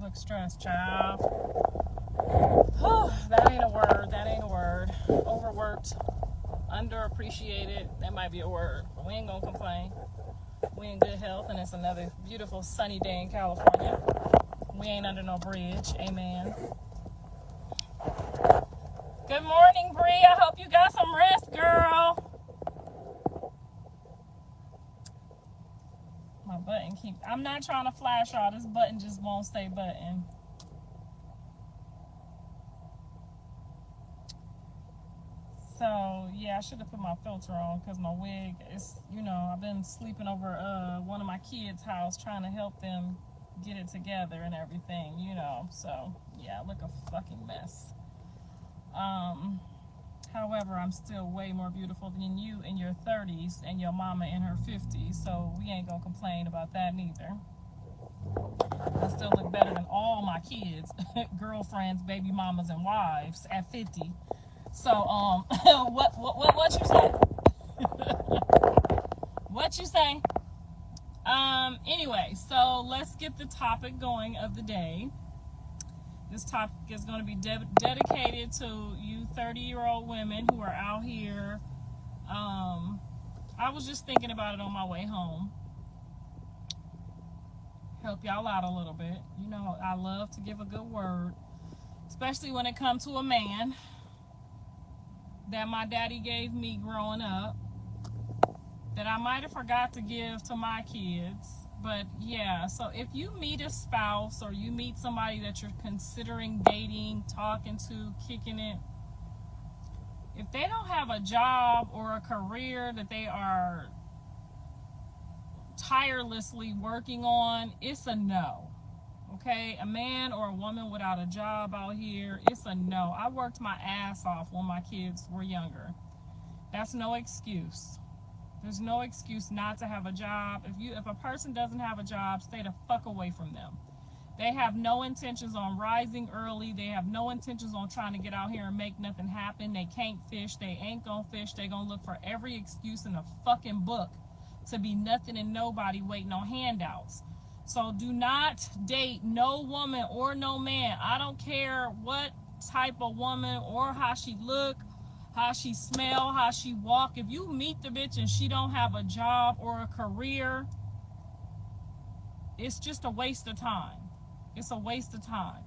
look stressed, child. That ain't a word. That ain't a word. Overworked, underappreciated. That might be a word. But we ain't gonna complain. We in good health, and it's another beautiful sunny day in California. We ain't under no bridge. Amen. Good morning, Bree. I hope you got some rest, girl. My button I'm not trying to flash y'all. This button just won't stay button. So, yeah, I should have put my filter on because my wig is, I've been sleeping over one of my kids' house trying to help them get it together and everything, So, yeah, I look a fucking mess. However, I'm still way more beautiful than you in your 30s and your mama in her 50s, so we ain't gonna complain about that neither. I still look better than all my kids, girlfriends, baby mamas, and wives at 50. So, what you say? What you say? Anyway, so let's get the topic going of the day. This topic is going to be dedicated to you 30-year-old women who are out here. I was just thinking about it on my way home. Help y'all out a little bit. I love to give a good word, especially when it comes to a man that my daddy gave me growing up, that I might have forgot to give to my kids. But yeah, so if you meet a spouse or you meet somebody that you're considering dating, talking to, kicking it, if they don't have a job or a career that they are tirelessly working on, it's a no. Okay, a man or a woman without a job out here, it's a no. I worked my ass off when my kids were younger. That's no excuse. There's no excuse not to have a job. If a person doesn't have a job, stay the fuck away from them. They have no intentions on rising early. They have no intentions on trying to get out here and make nothing happen. They can't fish. They ain't gonna fish. They gonna look for every excuse in the fucking book to be nothing and nobody waiting on handouts. So do not date no woman or no man. I don't care what type of woman or how she look, how she smell, how she walk. If you meet the bitch and she don't have a job or a career, it's just a waste of time. It's a waste of time.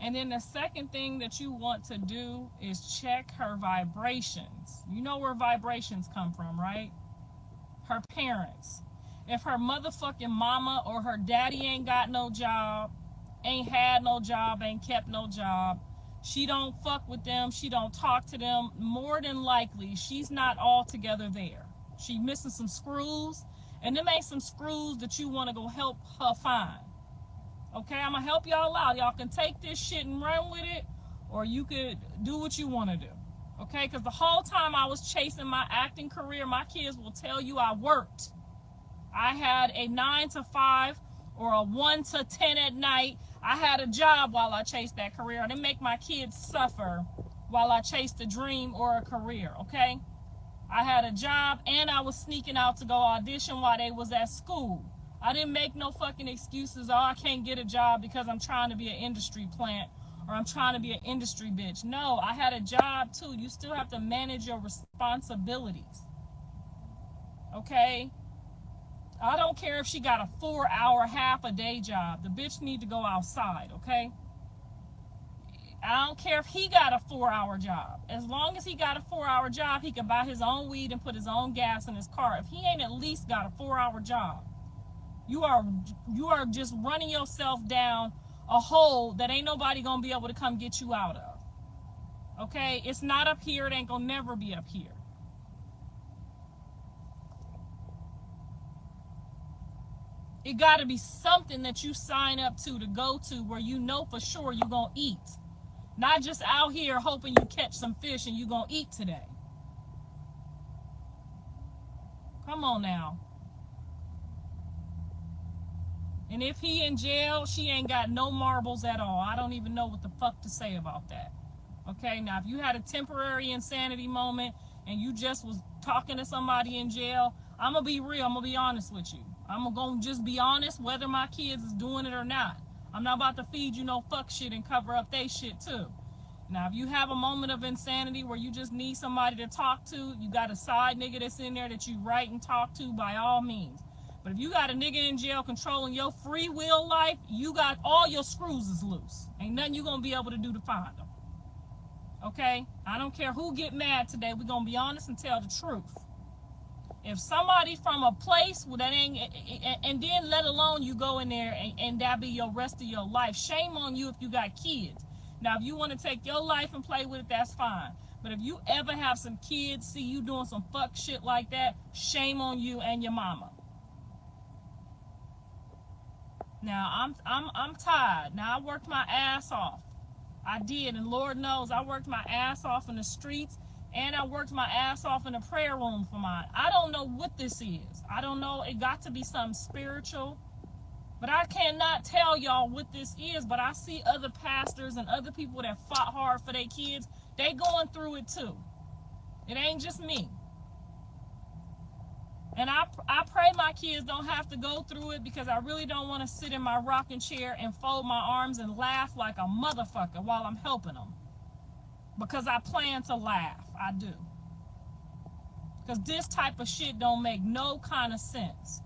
And then the second thing that you want to do is check her vibrations. You know where vibrations come from, right? Her parents. If her motherfucking mama or her daddy ain't got no job, ain't had no job, ain't kept no job, she don't fuck with them, she don't talk to them, more than likely she's not altogether there. She missing some screws, and them ain't some screws that you want to go help her find. Okay, I'm gonna help y'all out. Y'all can take this shit and run with it, or you could do what you want to do. Okay, because the whole time I was chasing my acting career, my kids will tell you I worked. I had a 9 to 5 or a 1 to 10 at night. I had a job while I chased that career. I didn't make my kids suffer while I chased a dream or a career, okay? I had a job and I was sneaking out to go audition while they was at school. I didn't make no fucking excuses. Oh, I can't get a job because I'm trying to be an industry plant or I'm trying to be an industry bitch. No, I had a job too. You still have to manage your responsibilities. Okay? I don't care if she got a 4-hour, half a day job. The bitch need to go outside, okay? I don't care if he got a 4-hour job. As long as he got a 4-hour job, he can buy his own weed and put his own gas in his car. If he ain't at least got a 4-hour job, you are just running yourself down a hole that ain't nobody gonna be able to come get you out of. Okay? It's not up here. It ain't gonna never be up here. It got to be something that you sign up to go to where you know for sure you're going to eat. Not just out here hoping you catch some fish and you're going to eat today. Come on now. And if he in jail, she ain't got no marbles at all. I don't even know what the fuck to say about that. Okay, now if you had a temporary insanity moment and you just was talking to somebody in jail, I'm going to be real. I'm going to be honest with you. I'm going to just be honest whether my kids is doing it or not. I'm not about to feed you no fuck shit and cover up they shit too. Now, if you have a moment of insanity where you just need somebody to talk to, you got a side nigga that's in there that you write and talk to, by all means. But if you got a nigga in jail controlling your free will life, you got all your screws is loose. Ain't nothing you going to be able to do to find them. Okay? I don't care who get mad today. We're going to be honest and tell the truth. If somebody from a place that ain't, and then let alone you go in there and that be your rest of your life. Shame on you if you got kids. Now, if you want to take your life and play with it, that's fine. But if you ever have some kids see you doing some fuck shit like that, shame on you and your mama. Now, I'm tired. Now, I worked my ass off. I did, and Lord knows I worked my ass off in the streets, and I worked my ass off in the prayer room for mine. I don't know what this is. I don't know. It got to be something spiritual. But I cannot tell y'all what this is, but I see other pastors and other people that fought hard for their kids. They going through it too. It ain't just me. And I pray my kids don't have to go through it, because I really don't want to sit in my rocking chair and fold my arms and laugh like a motherfucker while I'm helping them. Because I plan to laugh. I do. Because this type of shit don't make no kind of sense.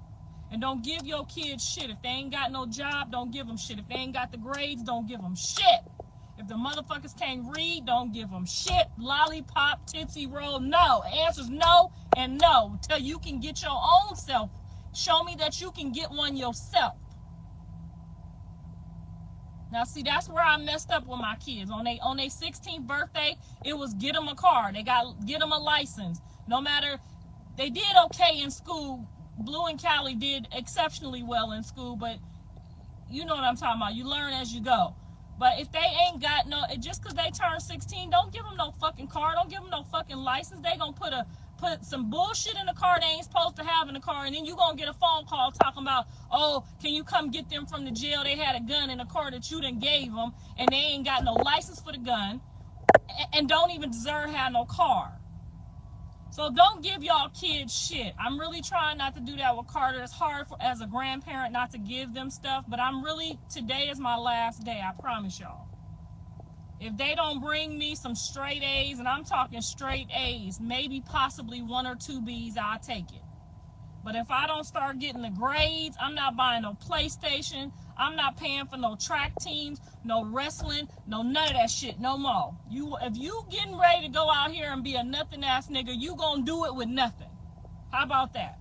And don't give your kids shit. If they ain't got no job, don't give them shit. If they ain't got the grades, don't give them shit. If the motherfuckers can't read, don't give them shit. Lollipop, Tootsie Roll, no. Answer's no and no. Till you can get your own self. Show me that you can get one yourself. Now, see, that's where I messed up with my kids. On their 16th birthday, it was get them a car. Get them a license. No matter, they did okay in school. Blue and Callie did exceptionally well in school, but you know what I'm talking about. You learn as you go. But if they ain't got no, just because they turn 16, don't give them no fucking car. Don't give them no fucking license. They gonna put some bullshit in the car they ain't supposed to have in the car, and then you gonna get a phone call talking about, oh, can you come get them from the jail? They had a gun in the car that you done gave them, and they ain't got no license for the gun, and don't even deserve to have no car. So don't give y'all kids shit. I'm really trying not to do that with Carter. It's hard as a grandparent not to give them stuff, but today is my last day, I promise y'all. If they don't bring me some straight A's, and I'm talking straight A's, maybe possibly 1 or 2 B's, I'll take it. But if I don't start getting the grades, I'm not buying no PlayStation. I'm not paying for no track teams, no wrestling, no none of that shit no more. If you getting ready to go out here and be a nothing ass nigga, you gonna do it with nothing. How about that?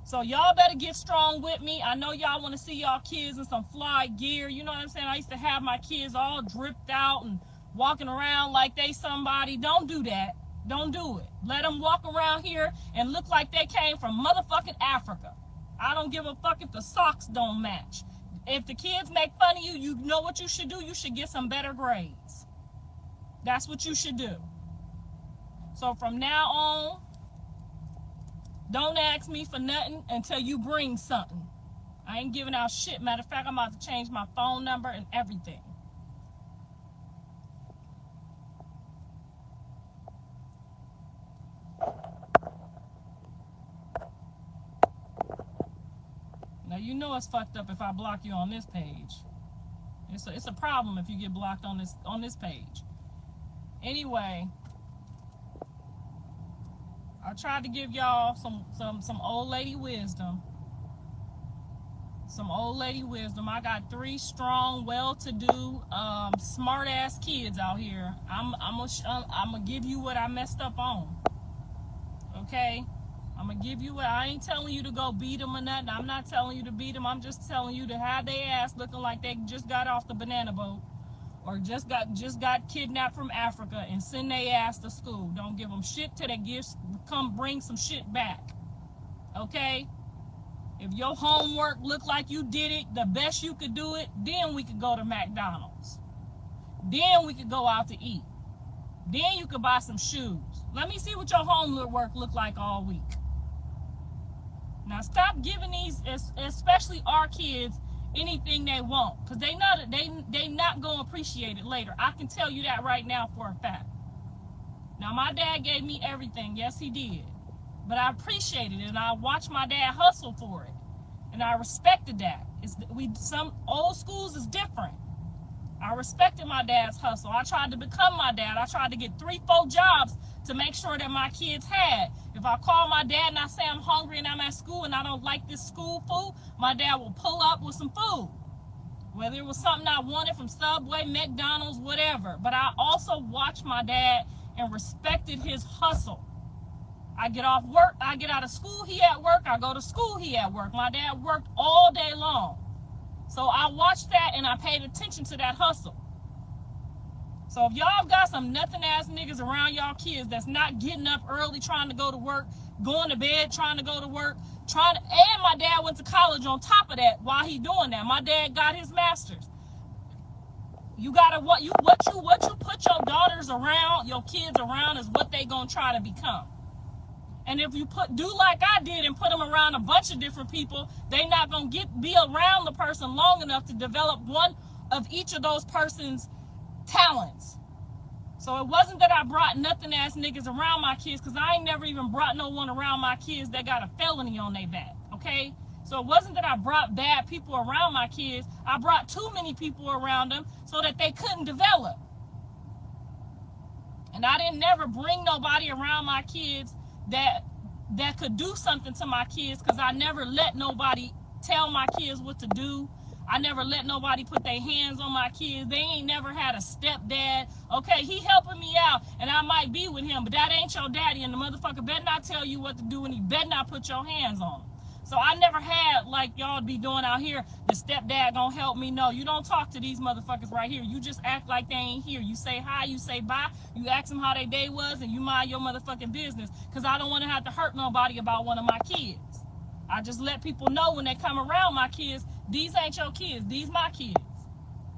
So y'all better get strong with me. I know y'all want to see y'all kids in some fly gear. You know what I'm saying? I used to have my kids all dripped out and walking around like they somebody. Don't do that. Don't do it. Let them walk around here and look like they came from motherfucking Africa. I don't give a fuck if the socks don't match. If the kids make fun of you, you know what you should do? You should get some better grades. That's what you should do. So from now on, don't ask me for nothing until you bring something. I ain't giving out shit. Matter of fact, I'm about to change my phone number and everything. Now, you know it's fucked up if I block you on this page. It's a problem if you get blocked on this page. Anyway, I tried to give y'all some old lady wisdom. Some old lady wisdom. I got 3 strong, well-to-do, smart-ass kids out here. I'm gonna give you what I messed up on. Okay? I'm going to give you what, I ain't telling you to go beat them or nothing. I'm not telling you to beat them. I'm just telling you to have their ass looking like they just got off the banana boat or just got kidnapped from Africa and send their ass to school. Don't give them shit till they come bring some shit back. Okay? If your homework looked like you did it the best you could do it, then we could go to McDonald's. Then we could go out to eat. Then you could buy some shoes. Let me see what your homework looked like all week. Now stop giving these, especially our kids, anything they want, because they not gonna appreciate it later. I can tell you that right now for a fact. Now my dad gave me everything, yes he did, But I appreciated it, and I watched my dad hustle for it, and I respected that. Some old schools is different. I respected my dad's hustle. I tried to become my dad. I tried to get 3-4 jobs to make sure that my kids had. If I call my dad and I say I'm hungry and I'm at school and I don't like this school food, my dad will pull up with some food. Whether it was something I wanted from Subway, McDonald's, whatever. But I also watched my dad and respected his hustle. I get off work, I get out of school, he at work. I go to school, he at work. My dad worked all day long. So I watched that and I paid attention to that hustle. So if y'all got some nothing ass niggas around y'all kids that's not getting up early trying to go to work, going to bed trying to go to work, and my dad went to college on top of that while he doing that. My dad got his master's. You gotta what you put your daughters around, your kids around, is what they gonna try to become. And if you do like I did and put them around a bunch of different people, they not gonna be around the person long enough to develop one of each of those person's talents. So it wasn't that I brought nothing ass niggas around my kids, because I ain't never even brought no one around my kids that got a felony on their back, okay? So it wasn't that I brought bad people around my kids. I brought too many people around them so that they couldn't develop. And I didn't never bring nobody around my kids that could do something to my kids, because I never let nobody tell my kids what to do. I never let nobody put their hands on my kids. They ain't never had a stepdad. Okay, he helping me out, and I might be with him, but that ain't your daddy, and the motherfucker better not tell you what to do, and he better not put your hands on him. So I never had, like y'all be doing out here, the stepdad gonna help me. No, you don't talk to these motherfuckers right here. You just act like they ain't here. You say hi, you say bye, you ask them how their day was, and you mind your motherfucking business, because I don't want to have to hurt nobody about one of my kids. I just let people know when they come around my kids, these ain't your kids, these my kids.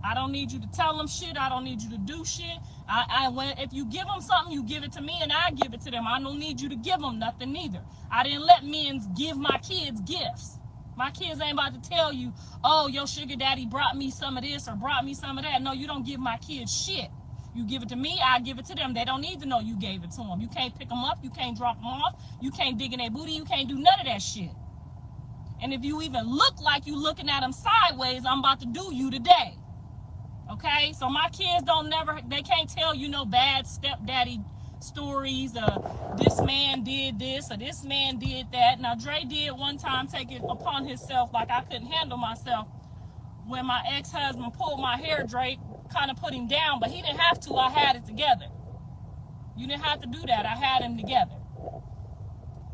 I don't need you to tell them shit. I don't need you to do shit. If you give them something, you give it to me, and I give it to them. I don't need you to give them nothing neither. I didn't let men give my kids gifts. My kids ain't about to tell you, oh, your sugar daddy brought me some of this or brought me some of that. No, you don't give my kids shit. You give it to me, I give it to them. They don't need to know you gave it to them. You can't pick them up. You can't drop them off. You can't dig in their booty. You can't do none of that shit. And if you even look like you looking at them sideways, I'm about to do you today. Okay, so my kids they can't tell you no bad stepdaddy stories. This man did this or this man did that. Now Dre did one time take it upon himself, like I couldn't handle myself, when my ex-husband pulled my hair. Dre kind of put him down, but he didn't have to. I had it together. You didn't have to do that. I had him together.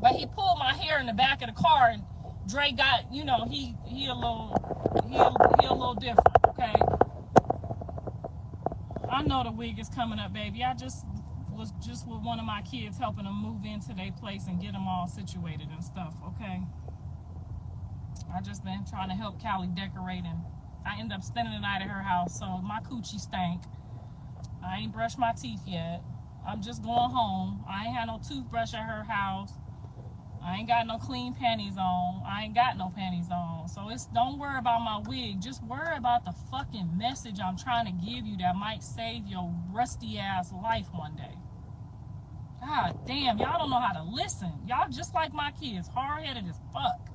But he pulled my hair in the back of the car, and Dre got, he a little different. Okay. I know the wig is coming up, baby. I was just with one of my kids, helping them move into their place and get them all situated and stuff, okay? I just been trying to help Callie decorate, and I ended up spending the night at her house, so my coochie stank. I ain't brushed my teeth yet. I'm just going home. I ain't had no toothbrush at her house. I ain't got no clean panties on. I ain't got no panties on. So don't worry about my wig. Just worry about the fucking message I'm trying to give you that might save your rusty ass life one day. God damn, y'all don't know how to listen. Y'all just like my kids, hard-headed as fuck.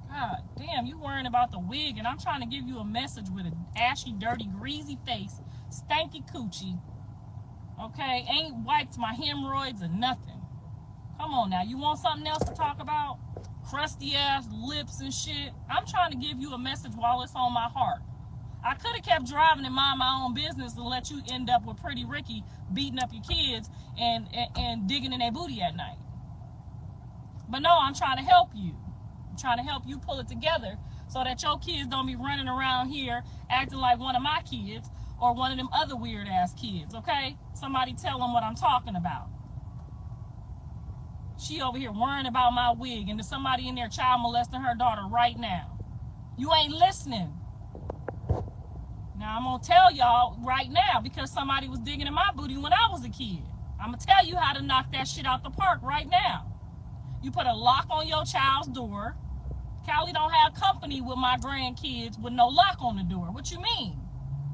God damn, you worrying about the wig, and I'm trying to give you a message with an ashy, dirty, greasy face, stanky coochie. Okay, ain't wiped my hemorrhoids or nothing. Come on now, you want something else to talk about? Crusty ass lips and shit. I'm trying to give you a message while it's on my heart. I could have kept driving and mind my own business and let you end up with Pretty Ricky beating up your kids and digging in their booty at night. But no, I'm trying to help you. I'm trying to help you pull it together so that your kids don't be running around here acting like one of my kids or one of them other weird ass kids, okay? Somebody tell them what I'm talking about. She over here worrying about my wig, and there's somebody in there child molesting her daughter right now. You ain't listening. Now, I'm going to tell y'all right now, because somebody was digging in my booty when I was a kid. I'm going to tell you how to knock that shit out the park right now. You put a lock on your child's door. Callie don't have company with my grandkids with no lock on the door. What you mean?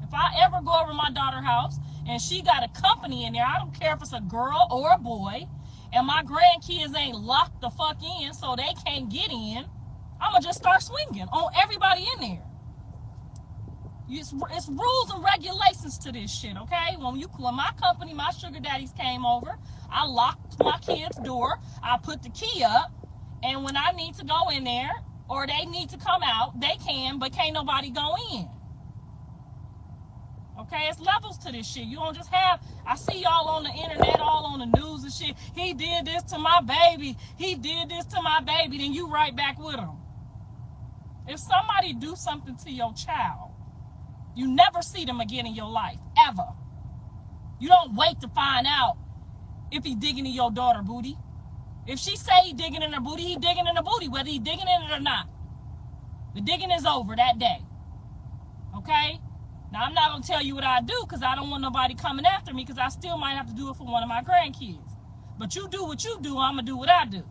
If I ever go over my daughter's house and she got a company in there, I don't care if it's a girl or a boy, and my grandkids ain't locked the fuck in so they can't get in, I'ma just start swinging on everybody in there. It's rules and regulations to this shit, okay? When my company, my sugar daddies came over, I locked my kid's door, I put the key up, and when I need to go in there or they need to come out, they can, but can't nobody go in. Okay, it's levels to this shit. You don't just have, I see y'all on the internet, all on the news and shit. He did this to my baby. He did this to my baby. Then you right back with him. If somebody do something to your child, you never see them again in your life, ever. You don't wait to find out if he digging in your daughter booty. If she say he digging in her booty, he digging in her booty, whether he digging in it or not. The digging is over that day. Okay? Now, I'm not going to tell you what I do because I don't want nobody coming after me because I still might have to do it for one of my grandkids. But you do what you do, I'm going to do what I do.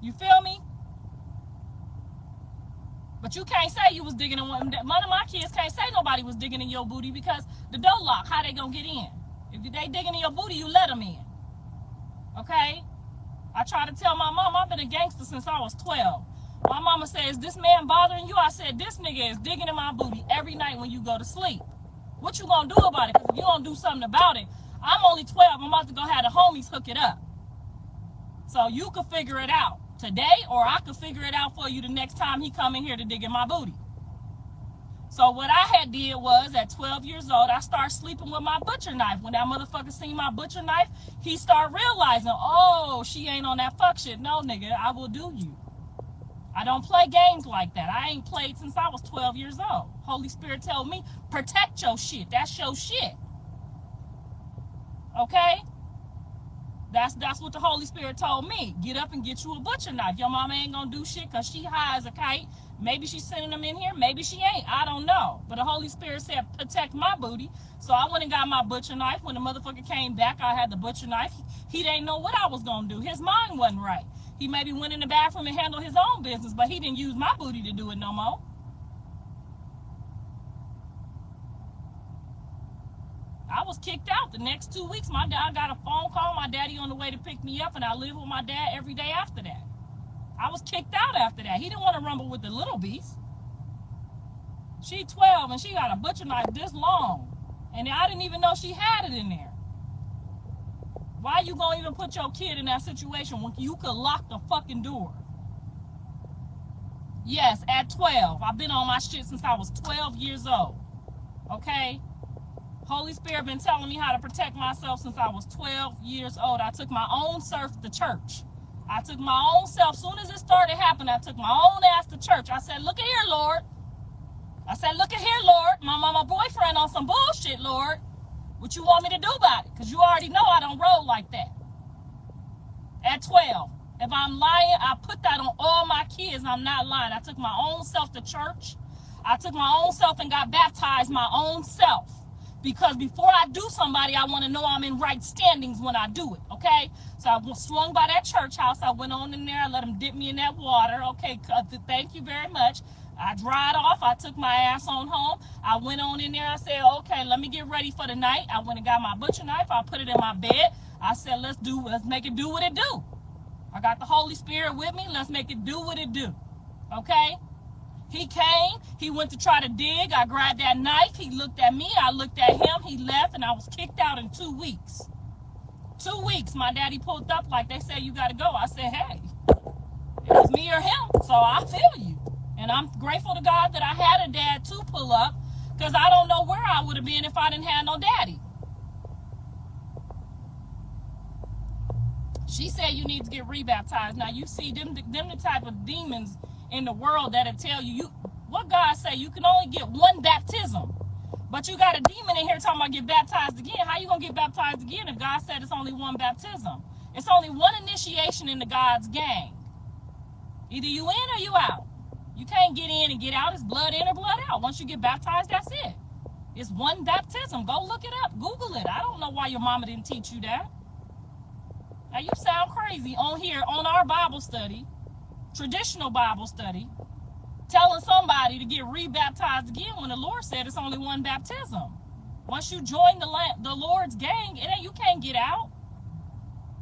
You feel me? But you can't say you was digging in one of my kids can't say nobody was digging in your booty because the door lock, how they going to get in? If they digging in your booty, you let them in. Okay? I try to tell my mom I've been a gangster since I was 12. My mama says, this man bothering you? I said, this nigga is digging in my booty every night when you go to sleep. What you gonna do about it? Because if you don't do something about it, I'm only 12. I'm about to go have the homies hook it up. So you can figure it out today, or I could figure it out for you the next time he come in here to dig in my booty. So what I had did was, at 12 years old, I started sleeping with my butcher knife. When that motherfucker seen my butcher knife, he started realizing, oh, she ain't on that fuck shit. No, nigga, I will do you. I don't play games like that. I ain't played since I was 12 years old. Holy Spirit told me, protect your shit. That's your shit. Okay? That's what the Holy Spirit told me. Get up and get you a butcher knife. Your mama ain't gonna do shit because she high as a kite. Maybe she's sending them in here. Maybe she ain't. I don't know. But the Holy Spirit said, protect my booty. So I went and got my butcher knife. When the motherfucker came back, I had the butcher knife. He didn't know what I was gonna do. His mind wasn't right. He maybe went in the bathroom and handled his own business, but he didn't use my booty to do it no more. I was kicked out the next 2 weeks. I got a phone call, my daddy on the way to pick me up, and I lived with my dad every day after that. I was kicked out after that. He didn't want to rumble with the little beast. She 12 and she got a butcher knife this long, and I didn't even know she had it in there. Why you gonna even put your kid in that situation when you could lock the fucking door? Yes, at 12. I've been on my shit since I was 12 years old. Okay? Holy Spirit been telling me how to protect myself since I was 12 years old. I took my own self to church. I took my own self. Soon as it started happening, I took my own ass to church. I said, look at here, Lord. I said, look at here, Lord. My boyfriend on some bullshit, Lord. What you want me to do about it? Because you already know I don't roll like that. At 12. If I'm lying, I put that on all my kids. I'm not lying. I took my own self to church. I took my own self and got baptized my own self. Because before I do somebody, I want to know I'm in right standings when I do it, okay? So I swung by that church house. I went on in there. I let them dip me in that water. Okay, thank you very much. I dried off. I took my ass on home. I went on in there. I said, okay, let me get ready for the night. I went and got my butcher knife. I put it in my bed. I said, let's make it do what it do. I got the Holy Spirit with me. Let's make it do what it do, okay? He came, he went to try to dig. I grabbed that knife. He looked at me. I looked at him. He left, and I was kicked out in 2 weeks. 2 weeks. My daddy pulled up like, they said, you got to go. I said, hey, it was me or him, so I feel you. And I'm grateful to God that I had a dad to pull up, because I don't know where I would have been if I didn't have no daddy. She said you need to get rebaptized. Now, you see, them the type of demons in the world that'll tell you, what God say, you can only get one baptism. But you got a demon in here talking about get baptized again. How you going to get baptized again if God said it's only one baptism? It's only one initiation in the God's gang. Either you in or you out. You can't get in and get out. It's blood in or blood out. Once you get baptized, that's it. It's one baptism. Go look it up. Google it. I don't know why your mama didn't teach you that. Now, you sound crazy on here, on our Bible study, traditional Bible study, telling somebody to get rebaptized again when the Lord said it's only one baptism. Once you join the Lord's gang, you can't get out.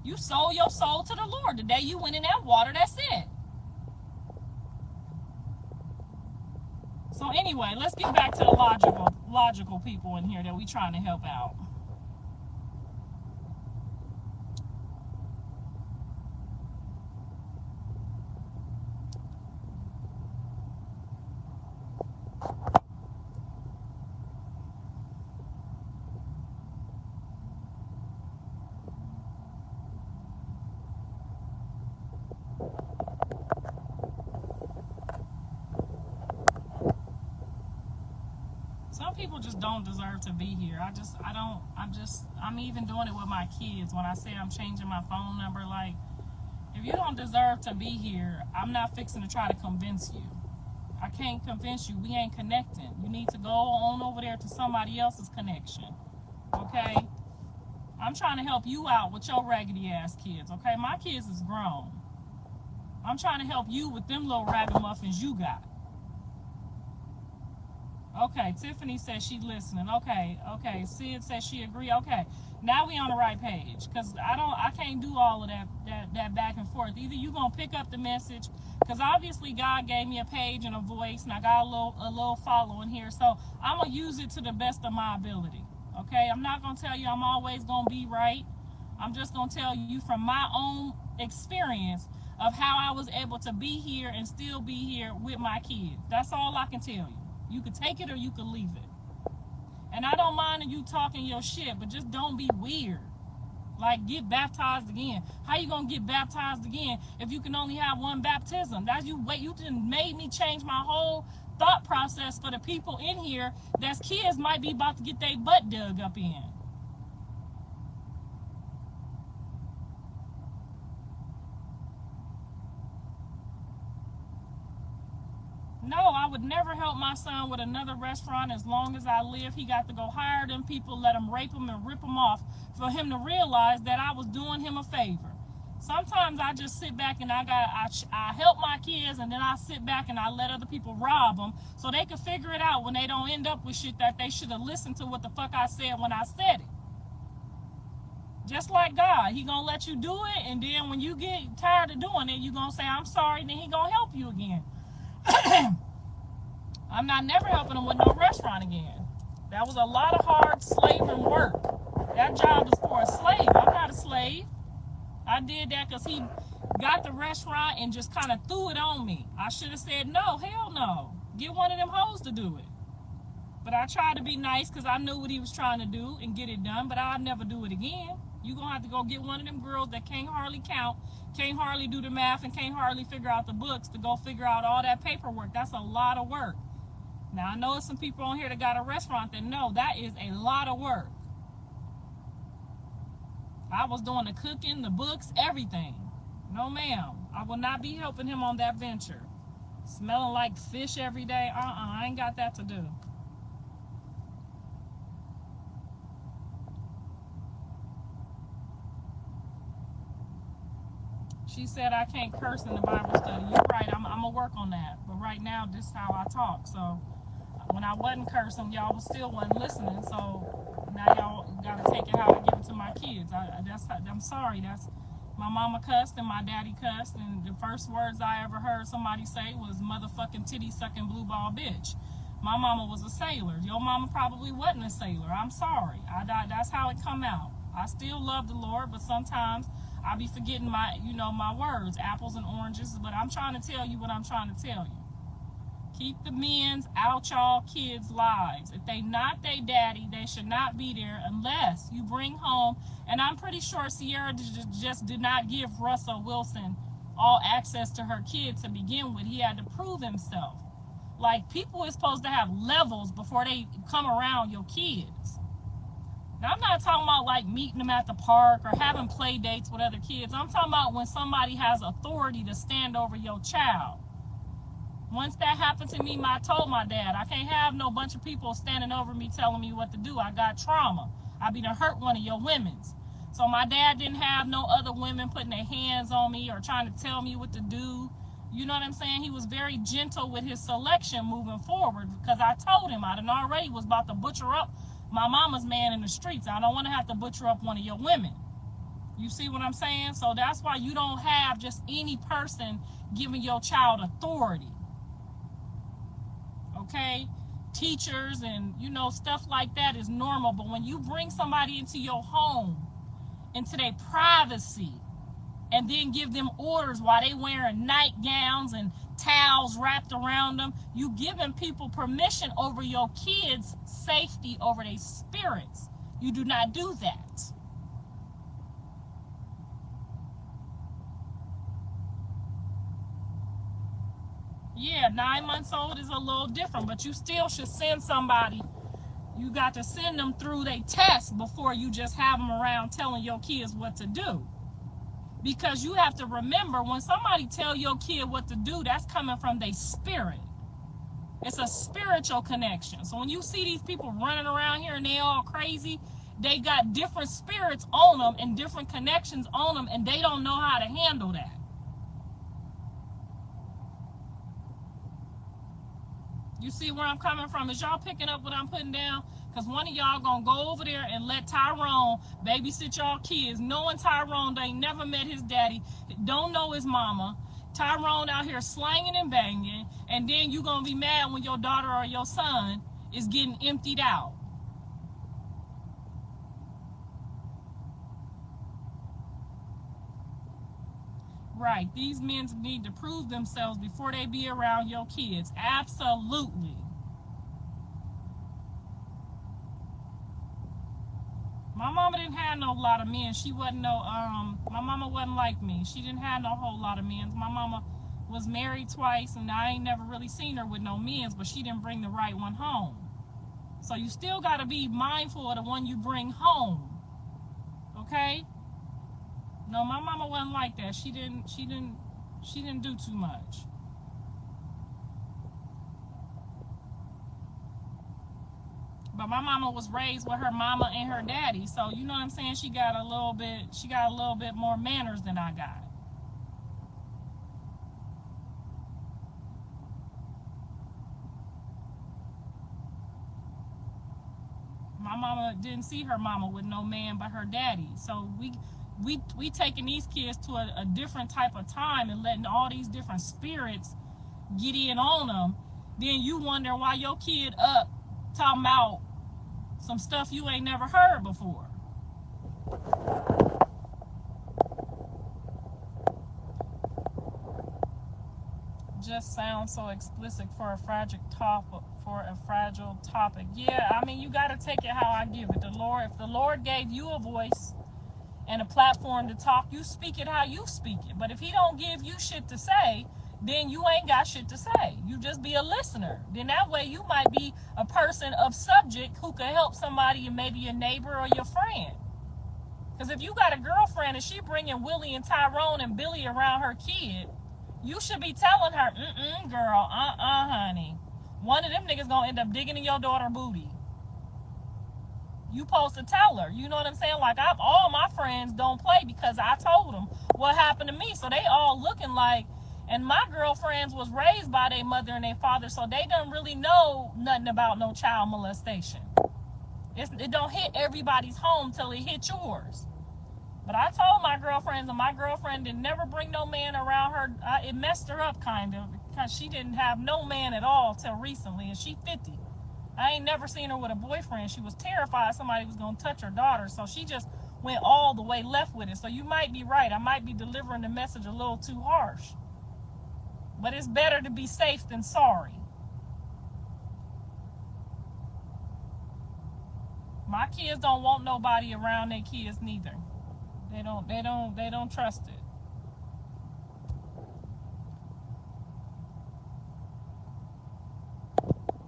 You sold your soul to the Lord. The day you went in that water, that's it. So anyway, let's get back to the logical people in here that we trying to help out. Some people just don't deserve to be here. I'm even doing it with my kids. When I say I'm changing my phone number, like, if you don't deserve to be here, I'm not fixing to try to convince you. I can't convince you. We ain't connecting. You need to go on over there to somebody else's connection. Okay? I'm trying to help you out with your raggedy ass kids. Okay? My kids is grown. I'm trying to help you with them little rabbit muffins you got. Okay, Tiffany says she listening. Okay. Sid says she agree. Okay, now we on the right page. Cause I can't do all of that back and forth. Either you gonna pick up the message, cause obviously God gave me a page and a voice, and I got a little following here. So I'm gonna use it to the best of my ability. Okay, I'm not gonna tell you I'm always gonna be right. I'm just gonna tell you from my own experience of how I was able to be here and still be here with my kids. That's all I can tell you. You could take it or you could leave it. And I don't mind you talking your shit, but just don't be weird. Like, get baptized again. How you gonna get baptized again if you can only have one baptism? You done made me change my whole thought process for the people in here that's kids might be about to get their butt dug up in. No, I would never help my son with another restaurant as long as I live. He got to go hire them people, let them rape him and rip him off for him to realize that I was doing him a favor. Sometimes I just sit back and I help my kids, and then I sit back and I let other people rob them so they can figure it out when they don't end up with shit that they should have listened to what the fuck I said when I said it. Just like God, he gonna let you do it, and then when you get tired of doing it, you gonna say, I'm sorry, then he gonna help you again. I'm not never helping him with no restaurant again. That was a lot of hard slaving work. That job is for a slave. I'm not a slave. I did that because he got the restaurant and just kind of threw it on me. I should have said, no, hell no. Get one of them hoes to do it. But I tried to be nice because I knew what he was trying to do and get it done, but I'll never do it again. You're going to have to go get one of them girls that can't hardly count, can't hardly do the math, and can't hardly figure out the books to go figure out all that paperwork. That's a lot of work. Now, I know there's some people on here that got a restaurant that know that is a lot of work. I was doing the cooking, the books, everything. No, ma'am. I will not be helping him on that venture. Smelling like fish every day. I ain't got that to do. She said I can't curse in the Bible study. You're right. I'm going to work on that. But right now, this is how I talk. So when I wasn't cursing, y'all still wasn't listening. So now y'all got to take it how I give it to my kids. I'm sorry. That's my mama cussed and my daddy cussed. And the first words I ever heard somebody say was motherfucking titty sucking blue ball bitch. My mama was a sailor. Your mama probably wasn't a sailor. I'm sorry. That's how it come out. I still love the Lord, but sometimes I be forgetting my words, apples and oranges, but I'm trying to tell you what I'm trying to tell you. Keep the men's out y'all kids' lives. If they not they daddy, they should not be there unless you bring home, and I'm pretty sure Sierra just did not give Russell Wilson all access to her kids to begin with. He had to prove himself. Like, people is supposed to have levels before they come around your kids. Now, I'm not talking about like meeting them at the park or having play dates with other kids. I'm talking about when somebody has authority to stand over your child. Once that happened to me, I told my dad, I can't have no bunch of people standing over me telling me what to do. I got trauma. I be to hurt one of your women's. So my dad didn't have no other women putting their hands on me or trying to tell me what to do. You know what I'm saying? He was very gentle with his selection moving forward because I told him I done already was about to butcher up my mama's man in the streets. I don't want to have to butcher up one of your women. You see what I'm saying? So that's why you don't have just any person giving your child authority. Okay? Teachers and, you know, stuff like that is normal. But when you bring somebody into your home, into their privacy, and then give them orders while they wearing nightgowns and towels wrapped around them, you giving people permission over your kids' safety, over their spirits. You do not do that. Yeah, 9 months old is a little different, but you still should send somebody. You got to send them through their tests before you just have them around telling your kids what to do. Because you have to remember, when somebody tell your kid what to do, that's coming from their spirit. It's a spiritual connection. So when you see these people running around here and they all crazy, they got different spirits on them and different connections on them, and they don't know how to handle that. You see where I'm coming from? Is y'all picking up what I'm putting down? Because one of y'all gonna go over there and let Tyrone babysit y'all kids, knowing Tyrone, they ain't never met his daddy, don't know his mama. Tyrone out here slanging and banging, and then you gonna be mad when your daughter or your son is getting emptied out. Right, these men need to prove themselves before they be around your kids. Absolutely. My mama didn't have no lot of men. She wasn't no, my mama wasn't like me. She didn't have no whole lot of men. My mama was married twice, and I ain't never really seen her with no men, but she didn't bring the right one home. So you still got to be mindful of the one you bring home. Okay? No, my mama wasn't like that. She didn't do too much. But my mama was raised with her mama and her daddy, so you know what I'm saying? She got a little bit more manners than I got. My mama didn't see her mama with no man but her daddy. So we taking these kids to a different type of time and letting all these different spirits get in on them. Then you wonder why your kid up talking about some stuff you ain't never heard before. Just sounds so explicit for a fragile topic. Yeah, I mean, you got to take it how I give it. If the Lord gave you a voice and a platform to talk, you speak it how you speak it. But if he don't give you shit to say, then you ain't got shit to say. You just be a listener. Then that way you might be a person of subject who could help somebody, maybe your neighbor or your friend. Because if you got a girlfriend and she bringing Willie and Tyrone and Billy around her kid, you should be telling her, girl, honey. One of them niggas gonna end up digging in your daughter's booty. You supposed to tell her. You know what I'm saying? Like, all my friends don't play because I told them what happened to me. So they all looking like, and my girlfriends was raised by their mother and their father, so they don't really know nothing about no child molestation. It don't hit everybody's home till it hit yours. But I told my girlfriends, and my girlfriend didn't never bring no man around her. It messed her up kind of, because she didn't have no man at all till recently, and she 50. I ain't never seen her with a boyfriend. She was terrified somebody was going to touch her daughter, so she just went all the way left with it. So you might be right. I might be delivering the message a little too harsh. But it's better to be safe than sorry. My kids don't want nobody around their kids neither. They don't trust it.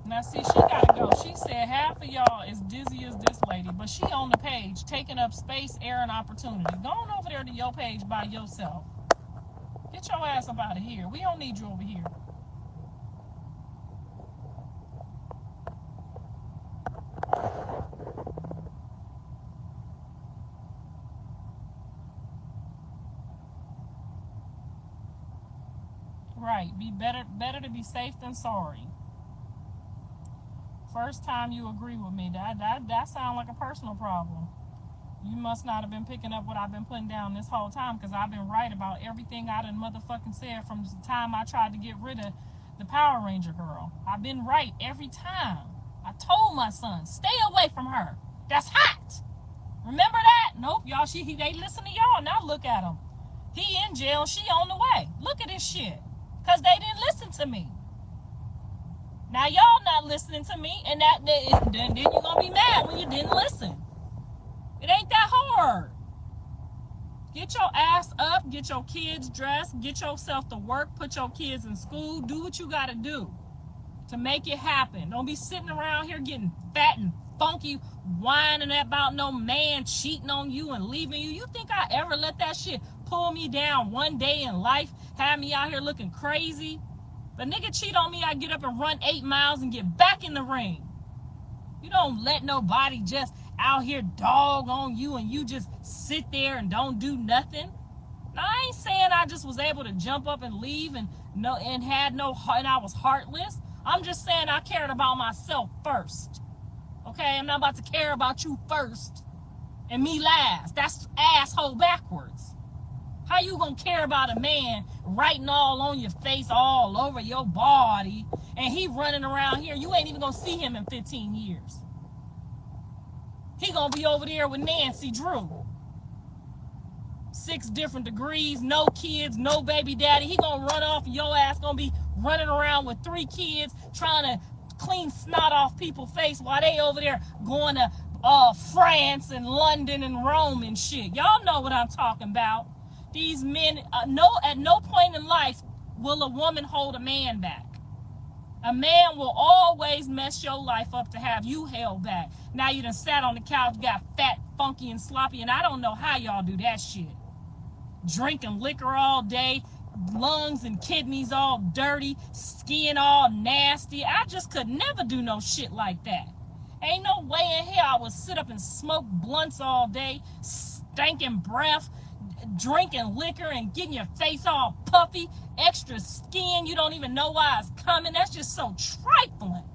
Now see, she gotta go. She said half of y'all is dizzy as this lady, but she on the page taking up space, air, and opportunity. Go on over there to your page by yourself. Get your ass up out of here. We don't need you over here. Right. Be better to be safe than sorry. First time you agree with me. That sounds like a personal problem. You must not have been picking up what I've been putting down this whole time, because I've been right about everything I done motherfucking said from the time I tried to get rid of the Power Ranger girl. I've been right every time. I told my son, stay away from her. That's hot. Remember that? Nope, y'all. They listen to y'all. Now look at him. He in jail. She on the way. Look at this shit. Because they didn't listen to me. Now y'all not listening to me, and then you're going to be mad when you didn't listen. It ain't that hard. Get your ass up, get your kids dressed, get yourself to work, put your kids in school, do what you gotta do to make it happen. Don't be sitting around here getting fat and funky, whining about no man cheating on you and leaving you. You think I ever let that shit pull me down one day in life, have me out here looking crazy? If a nigga cheat on me, I get up and run 8 miles and get back in the ring. You don't let nobody just out here dog on you and you just sit there and don't do nothing. Now, I ain't saying I just was able to jump up and leave and I was heartless. I'm just saying I cared about myself first. Okay, I'm not about to care about you first and me last. That's asshole backwards. How you gonna care about a man writing all on your face, all over your body, and he running around here? You ain't even gonna see him in 15 years. He gonna be over there with Nancy Drew. 6 different degrees, no kids, no baby daddy. He gonna run off, and your ass gonna be running around with 3 kids trying to clean snot off people's face while they over there going to France and London and Rome and shit. Y'all know what I'm talking about. These men, at no point in life will a woman hold a man back. A man will always mess your life up to have you held back. Now you done sat on the couch, got fat, funky, and sloppy, and I don't know how y'all do that shit. Drinking liquor all day, lungs and kidneys all dirty, skin all nasty. I just could never do no shit like that. Ain't no way in hell I would sit up and smoke blunts all day, stinking breath, drinking liquor and getting your face all puffy, extra skin, you don't even know why it's coming. That's just so trifling.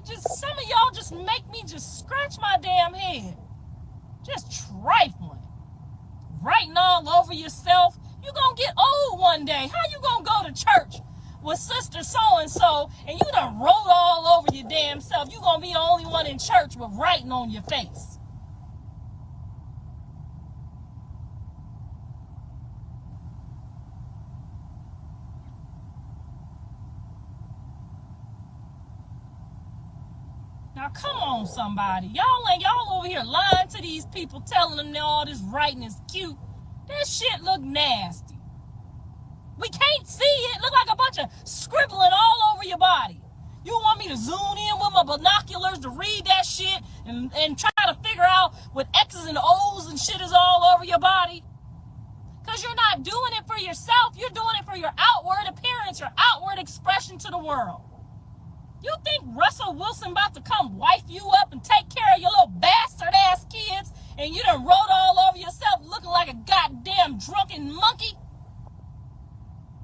Some of y'all just make me just scratch my damn head. Just trifling. Writing all over yourself. You gonna get old one day. How you gonna go to church with sister so-and-so and you done wrote all over your damn self? You gonna be the only one in church with writing on your face. Now, come on, somebody. Y'all over here lying to these people, telling them that all this writing is cute. That shit look nasty. We can't see it. Look like a bunch of scribbling all over your body. You want me to zoom in with my binoculars to read that shit and try to figure out what X's and O's and shit is all over your body? Because you're not doing it for yourself. You're doing it for your outward appearance, your outward expression to the world. You think Russell Wilson about to come wife you up and take care of your little bastard ass kids and you done wrote all over yourself looking like a goddamn drunken monkey?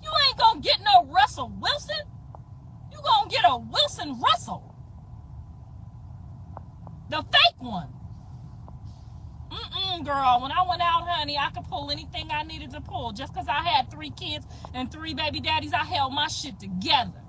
You ain't gonna get no Russell Wilson. You gonna get a Wilson Russell. The fake one. Girl, when I went out, honey, I could pull anything I needed to pull. Just because I had 3 kids and 3 baby daddies, I held my shit together.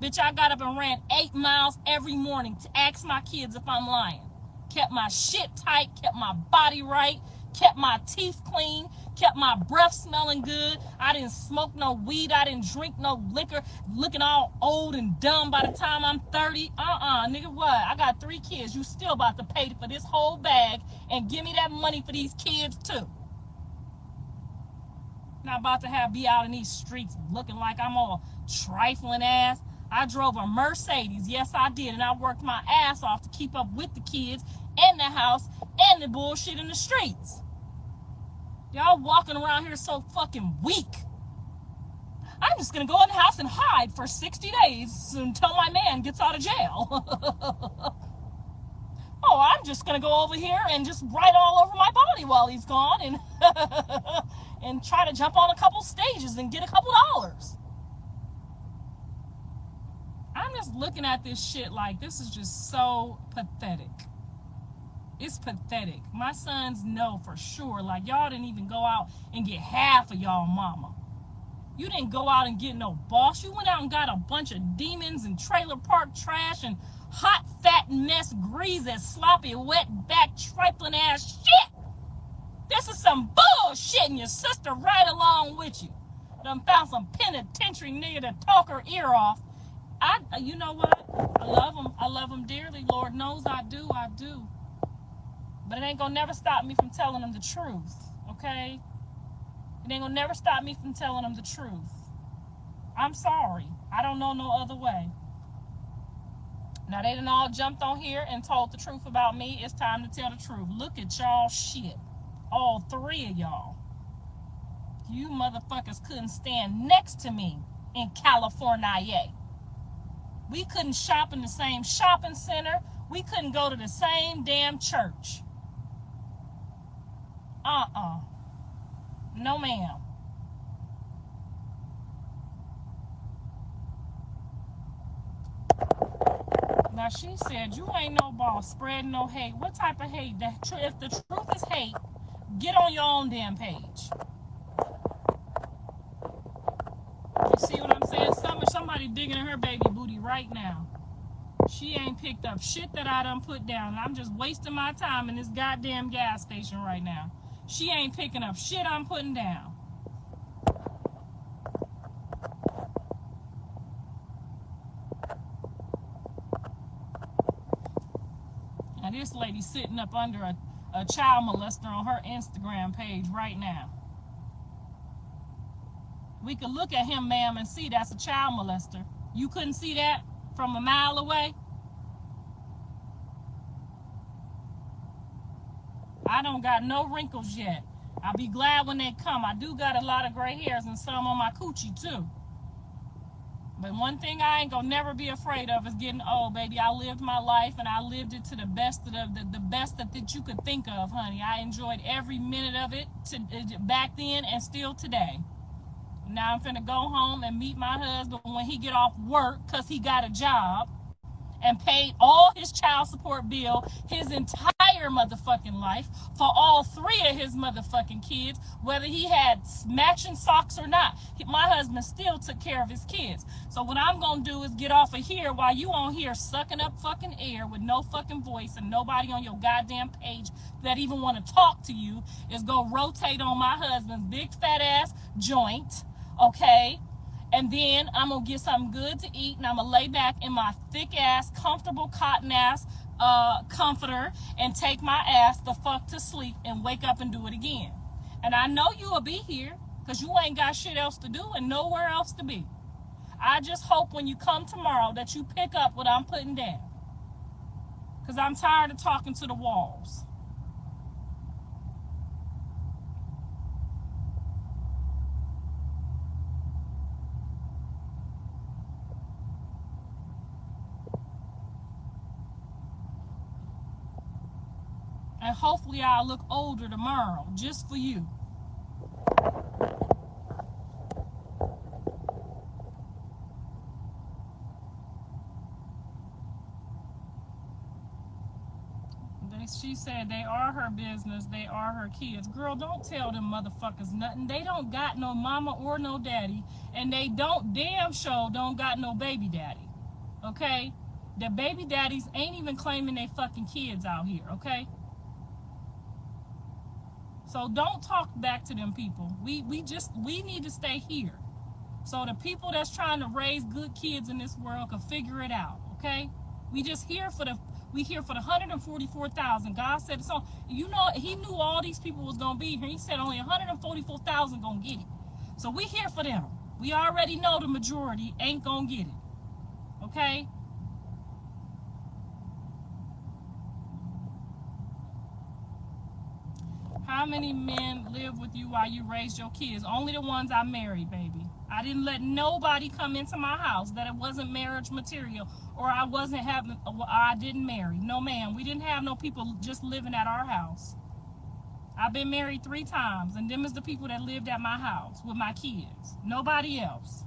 Bitch, I got up and ran 8 miles every morning to ask my kids if I'm lying. Kept my shit tight, kept my body right, kept my teeth clean, kept my breath smelling good. I didn't smoke no weed. I didn't drink no liquor, looking all old and dumb by the time I'm 30. Nigga, what? I got 3 kids. You still about to pay for this whole bag and give me that money for these kids, too. Not about to be out in these streets looking like I'm all trifling ass. I drove a Mercedes, yes I did, and I worked my ass off to keep up with the kids and the house and the bullshit in the streets. Y'all walking around here so fucking weak. I'm just gonna go in the house and hide for 60 days until my man gets out of jail. Oh, I'm just gonna go over here and just write all over my body while he's gone and and try to jump on a couple stages and get a couple dollars. I'm just looking at this shit like this is just so pathetic. It's pathetic. My sons know for sure. Like, y'all didn't even go out and get half of y'all mama. You didn't go out and get no boss. You went out and got a bunch of demons and trailer park trash and hot, fat mess, greasy, sloppy, wet back, trifling ass shit. This is some bullshit, and your sister right along with you. Done found some penitentiary nigga to talk her ear off. You know what? I love him. I love him dearly. Lord knows I do. I do. But it ain't gonna never stop me from telling him the truth, okay? It ain't gonna never stop me from telling him the truth. I'm sorry. I don't know no other way. Now, they done all jumped on here and told the truth about me. It's time to tell the truth. Look at y'all shit. All three of y'all. You motherfuckers couldn't stand next to me in California. We couldn't shop in the same shopping center. We couldn't go to the same damn church. No, ma'am. Now, she said, you ain't no boss, spreading no hate. What type of hate? If the truth is hate, get on your own damn page. You see what I'm saying? Somebody digging in her baby booty right now. She ain't picked up shit that I done put down. I'm just wasting my time in this goddamn gas station right now. She ain't picking up shit I'm putting down. Now this lady sitting up under a child molester on her Instagram page right now. We could look at him, ma'am, and see that's a child molester. You couldn't see that from a mile away? I don't got no wrinkles yet. I'll be glad when they come. I do got a lot of gray hairs and some on my coochie too. But one thing I ain't gonna never be afraid of is getting old, baby. I lived my life and I lived it to the best of the best that you could think of, honey. I enjoyed every minute of it back then and still today. Now I'm finna go home and meet my husband when he get off work, because he got a job and paid all his child support bill his entire motherfucking life for all three of his motherfucking kids, whether he had matching socks or not. My husband still took care of his kids. So what I'm gonna do is get off of here while you on here sucking up fucking air with no fucking voice and nobody on your goddamn page that even want to talk to you, is go rotate on my husband's big fat ass joint, okay? And then I'm going to get something good to eat, and I'm going to lay back in my thick-ass, comfortable, cotton-ass comforter and take my ass the fuck to sleep and wake up and do it again. And I know you will be here because you ain't got shit else to do and nowhere else to be. I just hope when you come tomorrow that you pick up what I'm putting down, because I'm tired of talking to the walls. And hopefully I'll look older tomorrow, just for you. She said they are her business, they are her kids. Girl, don't tell them motherfuckers nothing. They don't got no mama or no daddy, and they don't damn sure don't got no baby daddy, okay? The baby daddies ain't even claiming they fucking kids out here, okay? So don't talk back to them people. We need to stay here. So the people that's trying to raise good kids in this world can figure it out, okay? We here for the 144,000. God said so. You know, he knew all these people was gonna be here. He said only 144,000 gonna get it. So we here for them. We already know the majority ain't gonna get it. Okay? How many men live with you while you raised your kids? Only the ones I married, baby. I didn't let nobody come into my house that it wasn't marriage material, or I didn't marry. No, ma'am. We didn't have no people just living at our house. I've been married 3 times, and them is the people that lived at my house with my kids. Nobody else.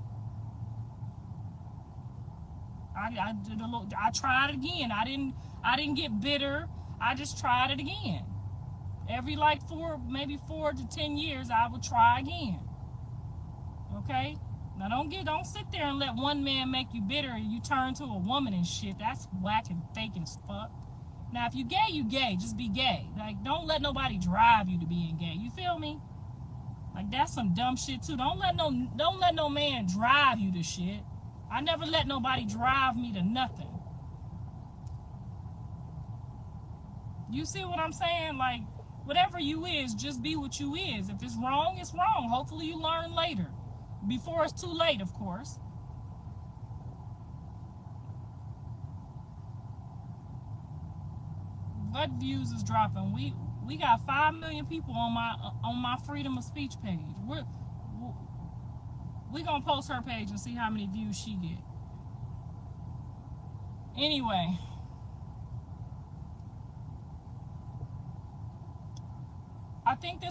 I tried again. I didn't get bitter. I just tried it again. Every like maybe 4 to 10 years, I would try again. Okay? Now don't sit there and let one man make you bitter and you turn to a woman and shit. That's whack and fake as fuck. Now if you gay, you gay. Just be gay. Like, don't let nobody drive you to being gay. You feel me? Like, that's some dumb shit too. Don't let no man drive you to shit. I never let nobody drive me to nothing. You see what I'm saying? Like, whatever you is, just be what you is. If it's wrong, it's wrong. Hopefully you learn later. Before it's too late, of course. What views is dropping? We got 5 million people on my freedom of speech page. We gonna post her page and see how many views she get. Anyway, I think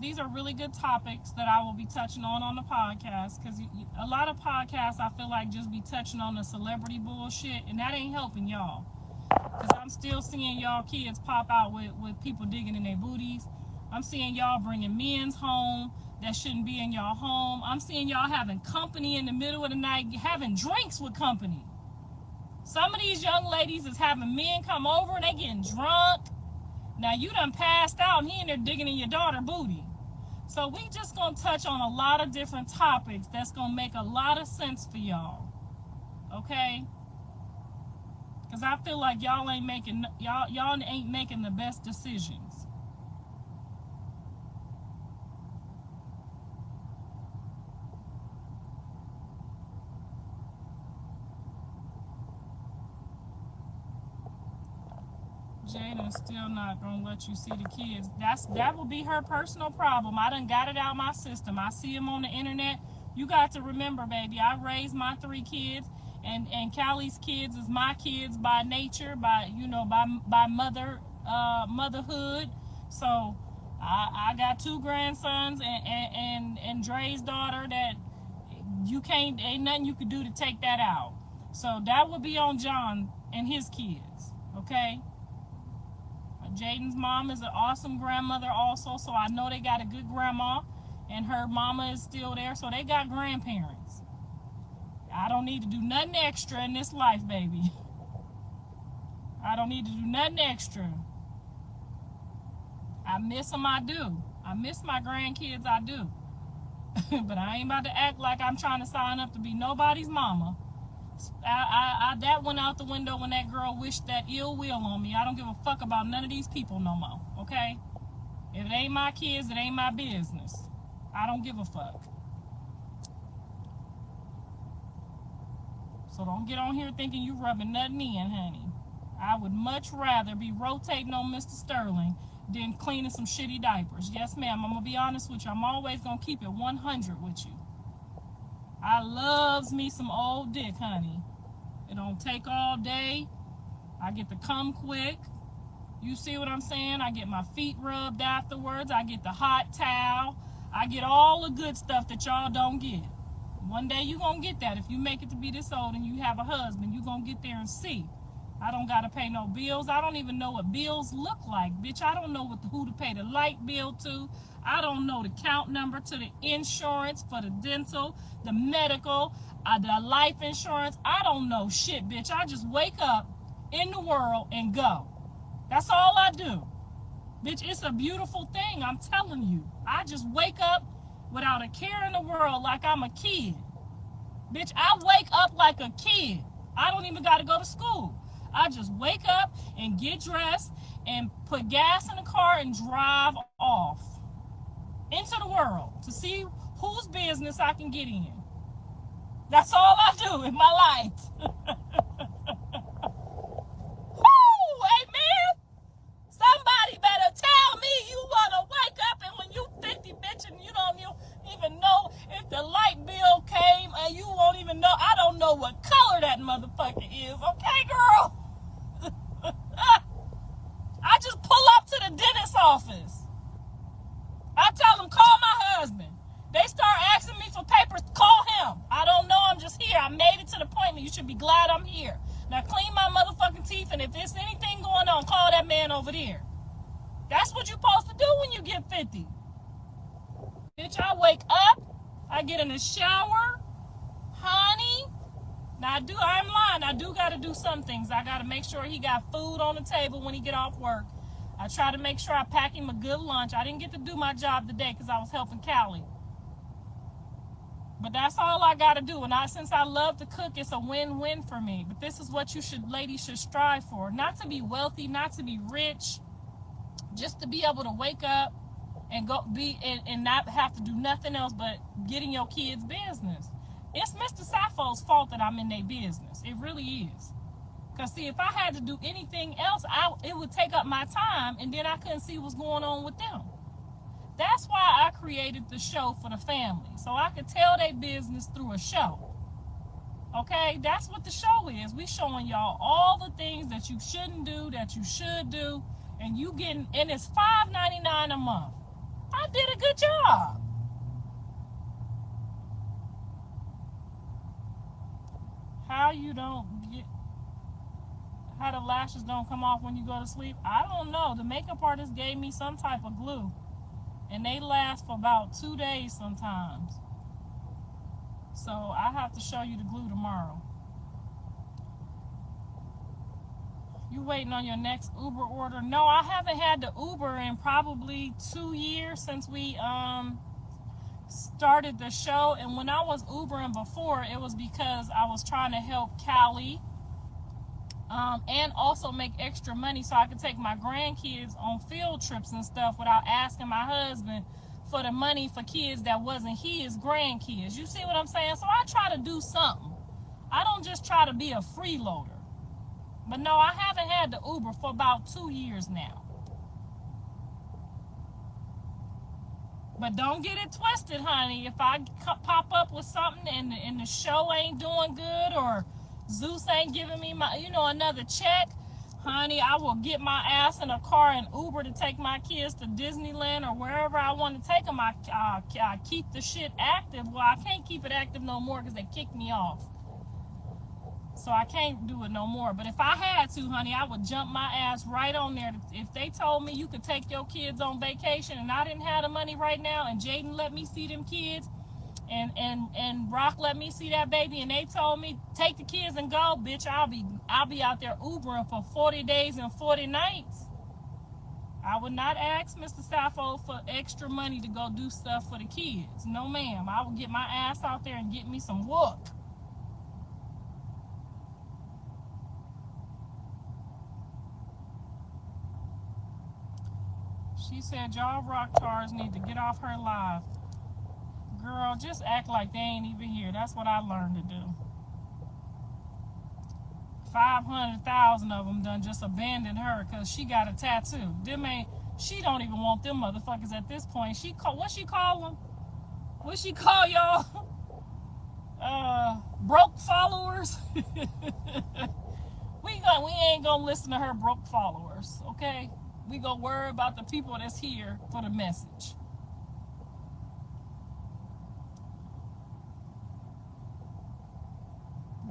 these are really good topics that I will be touching on the podcast, because a lot of podcasts I feel like just be touching on the celebrity bullshit, and that ain't helping y'all. Because I'm still seeing y'all kids pop out with people digging in their booties. I'm seeing y'all bringing men's home that shouldn't be in y'all home. I'm seeing y'all having company in the middle of the night, having drinks with company. Some of these young ladies is having men come over and they getting drunk. Now you done passed out and he in there digging in your daughter booty. So we just gonna touch on a lot of different topics that's gonna make a lot of sense for y'all. Okay? Because I feel like y'all ain't making the best decisions. Jaden's still not gonna let you see the kids. That will be her personal problem. I done got it out my system. I see them on the internet. You got to remember, baby, I raised my 3 kids, and Callie's kids is my kids by nature, by motherhood. So I got 2 grandsons and Dre's daughter that ain't nothing you could do to take that out. So that would be on John and his kids, okay? Jaden's mom is an awesome grandmother also, so I know they got a good grandma, and her mama is still there, so they got grandparents. I don't need to do nothing extra in this life, baby. I don't need to do nothing extra. I miss them, I do. I miss my grandkids, I do. But I ain't about to act like I'm trying to sign up to be nobody's mama. That went out the window when that girl wished that ill will on me. I don't give a fuck about none of these people no more, okay? If it ain't my kids, it ain't my business. I don't give a fuck. So don't get on here thinking you rubbing nothing in, honey. I would much rather be rotating on Mr. Sterling than cleaning some shitty diapers. Yes, ma'am, I'm going to be honest with you. I'm always going to keep it 100 with you. I loves me some old dick, honey. It don't take all day. I get to come quick. You see what I'm saying? I get my feet rubbed afterwards. I get the hot towel. I get all the good stuff that y'all don't get. One day you gonna get that. If you make it to be this old and you have a husband, you gonna get there and see. I don't gotta pay no bills. I don't even know what bills look like, bitch. I don't know who to pay the light bill to. I don't know the count number to the insurance for the dental, the medical, the life insurance. I don't know shit, bitch. I just wake up in the world and go. That's all I do. Bitch, it's a beautiful thing, I'm telling you. I just wake up without a care in the world like I'm a kid. Bitch, I wake up like a kid. I don't even got to go to school. I just wake up and get dressed and put gas in the car and drive off into the world to see whose business I can get in. That's all I do in my life. Woo! Amen? Somebody better tell me you want to wake up and when you 50, bitch, and you don't even know if the light bill came and you won't even know. I don't know what color that motherfucker is. Okay, girl? I just pull up to the dentist's office. I tell them, call my husband. They start asking me for papers, call him. I don't know, I'm just here. I made it to the appointment. You should be glad I'm here. Now clean my motherfucking teeth, and if there's anything going on, call that man over there. That's what you're supposed to do when you get 50. Bitch, I wake up, I get in the shower, honey. Now I'm lying. I do got to do some things. I got to make sure he got food on the table when he get off work. I try to make sure I pack him a good lunch. I didn't get to do my job today because I was helping Callie. But that's all I got to do. And since I love to cook, it's a win-win for me. But this is what ladies should strive for. Not to be wealthy, not to be rich. Just to be able to wake up and go and not have to do nothing else but get in your kids' business. It's Mr. Sappho's fault that I'm in their business. It really is. Because, see, if I had to do anything else, it would take up my time, and then I couldn't see what's going on with them. That's why I created the show for the family, so I could tell their business through a show. Okay? That's what the show is. We showing y'all all the things that you shouldn't do, that you should do, and and it's $5.99 a month. I did a good job. How the lashes don't come off when you go to sleep? I don't know. The makeup artist gave me some type of glue, and they last for about 2 days sometimes. So I have to show you the glue tomorrow. You waiting on your next Uber order? No, I haven't had the Uber in probably 2 years since we started the show. And when I was Ubering before, it was because I was trying to help Callie and also make extra money so I could take my grandkids on field trips and stuff without asking my husband for the money for kids that wasn't his grandkids. You see what I'm saying? So I try to do something. I don't just try to be a freeloader. But no, I haven't had the Uber for about 2 years now. But don't get it twisted, honey. If I pop up with something and the show ain't doing good, or Zeus ain't giving me another check, honey, I will get my ass in a car and Uber to take my kids to Disneyland or wherever I want to take them. I keep the shit active. Well, I can't keep it active no more because they kicked me off. So I can't do it no more. But if I had to, honey, I would jump my ass right on there. If they told me you could take your kids on vacation and I didn't have the money right now, and Jaden let me see them kids, and Rock let me see that baby, and they told me take the kids and go, bitch, I'll be out there Ubering for 40 days and 40 nights. I would not ask Mr. Sappho for extra money to go do stuff for the kids. No, ma'am. I would get my ass out there and get me some work. She said, y'all rock stars need to get off her live. Girl, just act like they ain't even here. That's what I learned to do. 500,000 of them done just abandoned her because she got a tattoo. She don't even want them motherfuckers at this point. What she call them? What she call y'all? Broke followers? We ain't gonna listen to her broke followers, okay? We gonna worry about the people that's here for the message.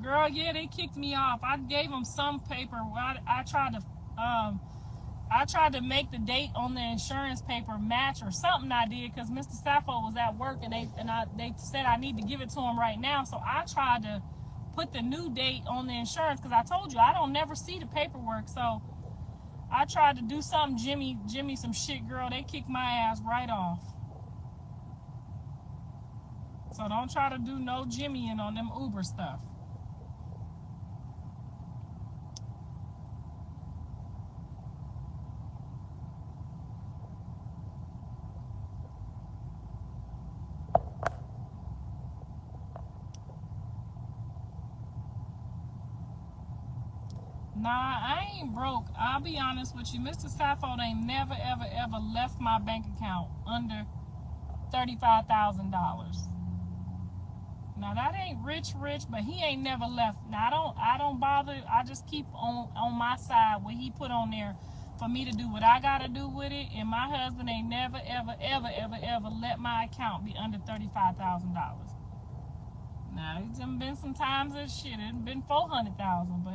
Girl, yeah, they kicked me off. I gave them some paper. I tried to make the date on the insurance paper match or something I did because Mr. Sappho was at work and they said I need to give it to him right now. So I tried to put the new date on the insurance because I told you I don't never see the paperwork. So I tried to do something, Jimmy some shit, girl. They kicked my ass right off. So don't try to do no Jimmying on them Uber stuff. Nah, I ain't broke. I'll be honest with you. Mr. Sappho ain't never, ever, ever left my bank account under $35,000. Now, that ain't rich, but he ain't never left. Now, I don't bother. I just keep on my side what he put on there for me to do what I got to do with it. And my husband ain't never, ever, ever, ever, ever let my account be under $35,000. Now, it's been some times that shit. It's been $400,000, but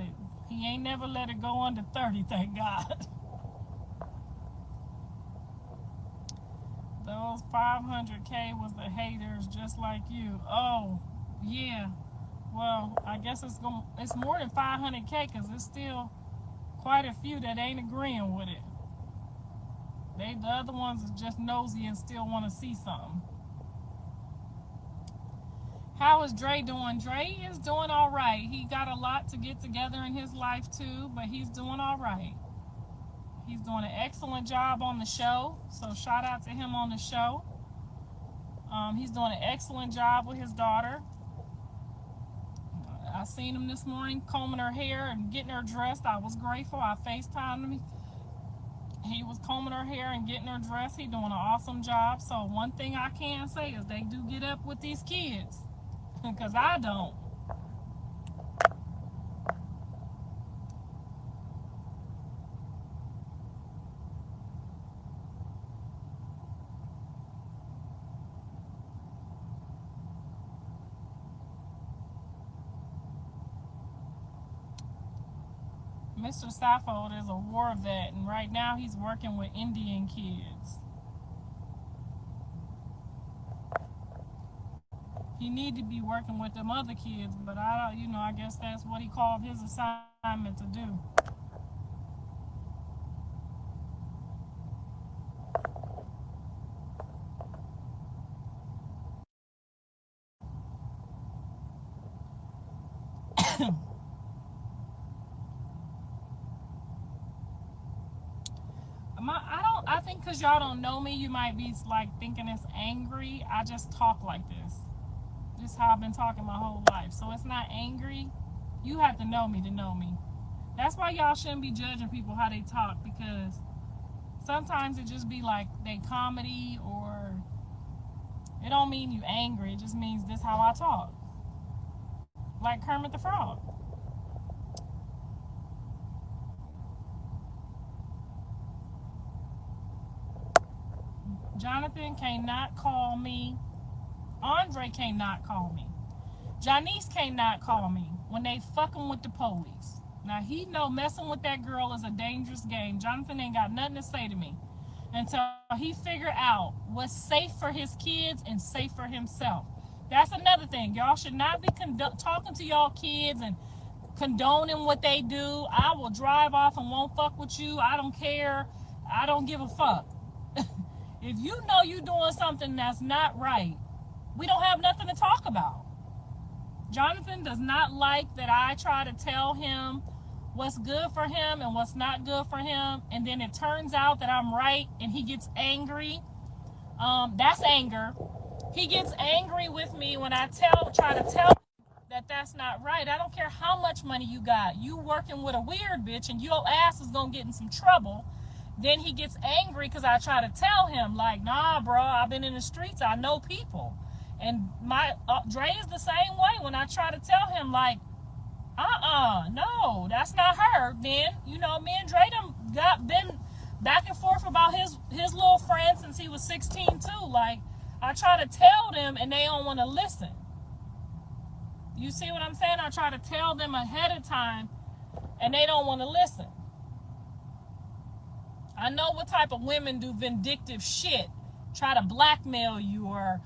He ain't never let it go under 30, thank God. Those 500K was the haters just like you. Oh, yeah. Well, I guess it's more than 500K because there's still quite a few that ain't agreeing with it. The other ones are just nosy and still want to see something. How is Dre doing? Dre is doing all right. He got a lot to get together in his life too, but he's doing all right. He's doing an excellent job on the show, so shout out to him on the show. He's doing an excellent job with his daughter. I seen him this morning combing her hair and getting her dressed. I was grateful. I FaceTimed him. He was combing her hair and getting her dressed. He's doing an awesome job. So one thing I can say is they do get up with these kids, because I don't. Mr. Saffold is a war vet, and right now he's working with Indian kids. He need to be working with them other kids, but I guess that's what he called his assignment to do. I think because y'all don't know me, you might be like thinking it's angry. I just talk like this. This is how I've been talking my whole life. So it's not angry. You have to know me to know me. That's why y'all shouldn't be judging people how they talk, because sometimes it just be like they comedy, or it don't mean you angry. It just means this how I talk. Like Kermit the Frog. Jonathan cannot call me. Andre cannot call me. Janice cannot call me when they fucking with the police. Now he know messing with that girl is a dangerous game. Jonathan ain't got nothing to say to me until he figure out what's safe for his kids and safe for himself. That's another thing. Y'all should not be talking to y'all kids and condoning what they do. I will drive off and won't fuck with you. I don't care. I don't give a fuck. If you know you're doing something that's not right, we don't have nothing to talk about. Jonathan does not like that I try to tell him what's good for him and what's not good for him, and then it turns out that I'm right and he gets angry. That's anger. He gets angry with me when I try to tell him that that's not right. I don't care how much money you got. You working with a weird bitch and your ass is gonna get in some trouble. Then he gets angry because I try to tell him, like, nah, bro, I've been in the streets. I know people. And my Dre is the same way. When I try to tell him, like, no, that's not her. Then, me and Dre been back and forth about his little friend since he was 16 too. Like, I try to tell them and they don't want to listen. You see what I'm saying? I try to tell them ahead of time and they don't want to listen. I know what type of women do vindictive shit. Try to blackmail you, or,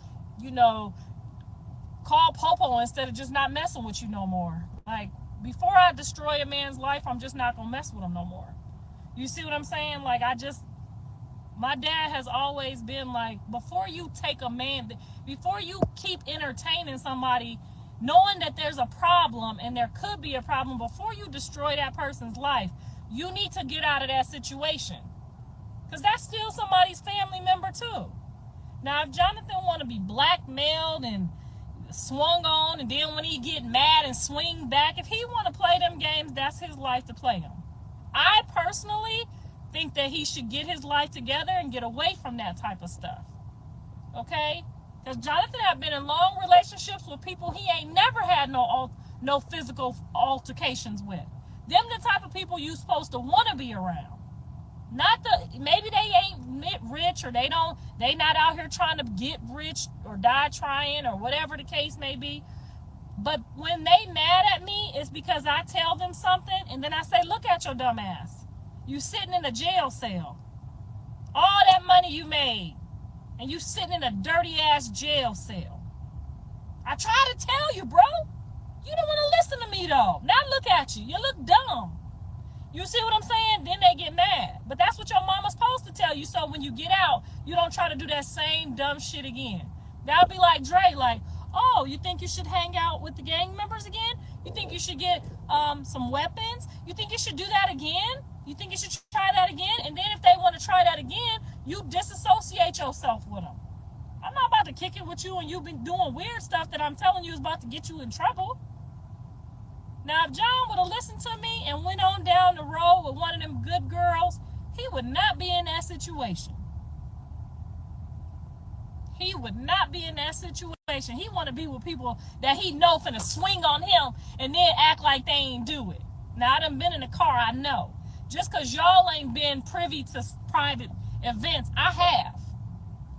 call Popo instead of just not messing with you no more. Like, before I destroy a man's life, I'm just not going to mess with him no more. You see what I'm saying? Like, my dad has always been like, before you keep entertaining somebody, knowing that there's a problem and there could be a problem, before you destroy that person's life, you need to get out of that situation. Because that's still somebody's family member too. Now, if Jonathan want to be blackmailed and swung on, and then when he get mad and swing back, if he want to play them games, that's his life to play them. I personally think that he should get his life together and get away from that type of stuff. Okay? Because Jonathan have been in long relationships with people he ain't never had no physical altercations with. Them the type of people you supposed to want to be around. Maybe they ain't rich, or they not out here trying to get rich or die trying, or whatever the case may be. But when they mad at me, it's because I tell them something and then I say, look at your dumb ass. You sitting in a jail cell. All that money you made, and you sitting in a dirty ass jail cell. I try to tell you, bro. You don't want to listen to me though. Now look at you. You look dumb. You see what I'm saying? Then they get mad. But that's what your mama's supposed to tell you. So when you get out, you don't try to do that same dumb shit again. That'll be like Dre, like, oh, you think you should hang out with the gang members again? You think you should get some weapons? You think you should do that again? You think you should try that again? And then if they want to try that again, you disassociate yourself with them. I'm not about to kick it with you and you've been doing weird stuff that I'm telling you is about to get you in trouble. Now, if John would have listened to me and went on down the road with one of them good girls, he would not be in that situation. He would not be in that situation. He want to be with people that he know finna swing on him and then act like they ain't do it. Now, I done been in the car, I know. Just because y'all ain't been privy to private events, I have.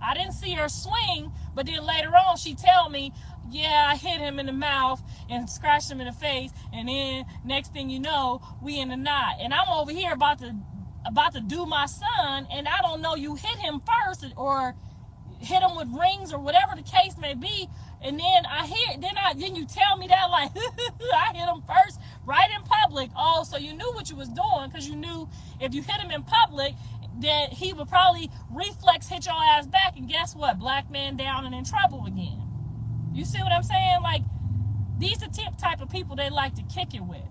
I didn't see her swing, but then later on she tell me, yeah, I hit him in the mouth and scratched him in the face, and then next thing you know, we in the knot. And I'm over here about to do my son, and I don't know you hit him first or hit him with rings or whatever the case may be, and then you tell me that like I hit him first right in public. Oh, so you knew what you was doing, because you knew if you hit him in public that he would probably reflex hit your ass back, and guess what? Black man down and in trouble again. You see what I'm saying? Like, these are the type of people they like to kick it with.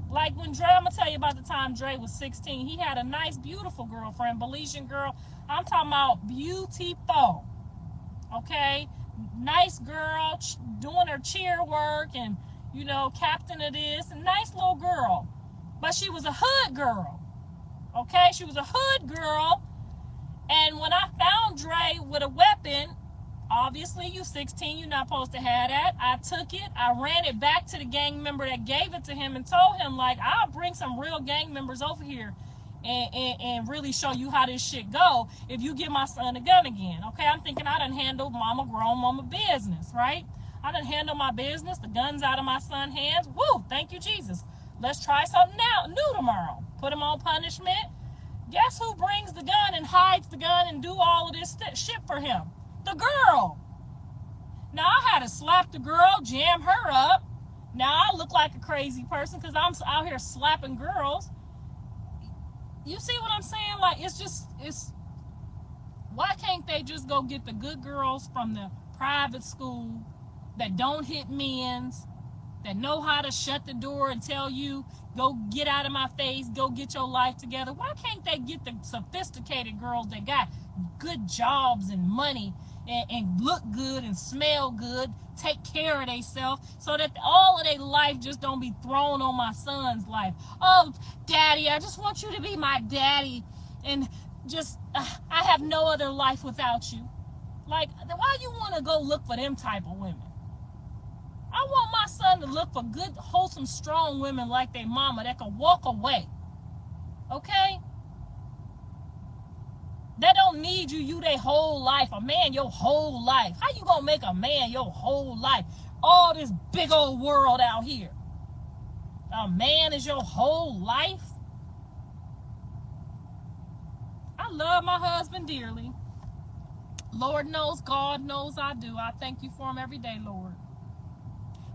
Like when Dre, I'm gonna tell you about the time Dre was 16. He had a nice, beautiful girlfriend, Belizean girl. I'm talking about beautiful. Okay? Nice girl, doing her cheer work and, you know, captain of this. A nice little girl. But she was a hood girl. Okay? She was a hood girl. And when I found Dre with a weapon, obviously you 16, you're not supposed to have that. I took it, I ran it back to the gang member that gave it to him and told him, like, I'll bring some real gang members over here and really show you how this shit go if you give my son a gun again. Okay, I'm thinking I done handled grown mama business, right? I done handled my business, the gun's out of my son's hands. Woo, thank you, Jesus. Let's try something new tomorrow. Put him on punishment. Guess who brings the gun and hides the gun and do all of this shit for him? The girl. Now I had to slap the girl, jam her up. Now I look like a crazy person because I'm out here slapping girls. You see what I'm saying? Like, it's why can't they just go get the good girls from the private school that don't hit men's, that know how to shut the door and tell you, go get out of my face, go get your life together? Why can't they get the sophisticated girls that got good jobs and money and look good and smell good, take care of themselves, so that all of their life just don't be thrown on my son's life? Oh, daddy, I just want you to be my daddy, and just I have no other life without you. Like, why you want to go look for them type of women? I want my son to look for good, wholesome, strong women like their mama that can walk away. Okay? That don't need you their whole life. A man your whole life. How you gonna make a man your whole life? All this big old world out here. A man is your whole life? I love my husband dearly. Lord knows, God knows I do. I thank you for him every day, Lord.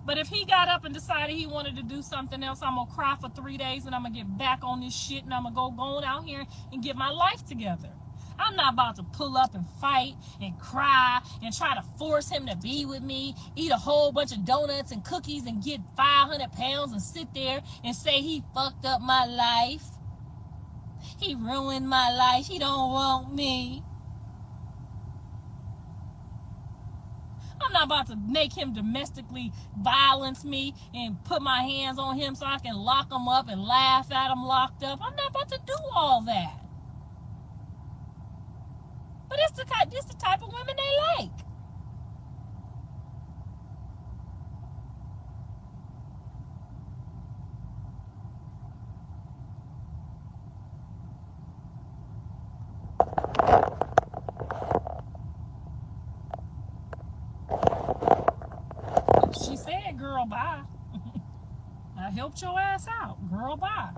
But if he got up and decided he wanted to do something else, I'm going to cry for 3 days and I'm going to get back on this shit and I'm going to go on out here and get my life together. I'm not about to pull up and fight and cry and try to force him to be with me, eat a whole bunch of donuts and cookies and get 500 pounds and sit there and say he fucked up my life. He ruined my life. He don't want me. I'm not about to make him domestically violence me and put my hands on him so I can lock him up and laugh at him locked up. I'm not about to do all that. But it's the type of women they like. She said, girl, girl, bye. I helped your ass out. Girl, bye.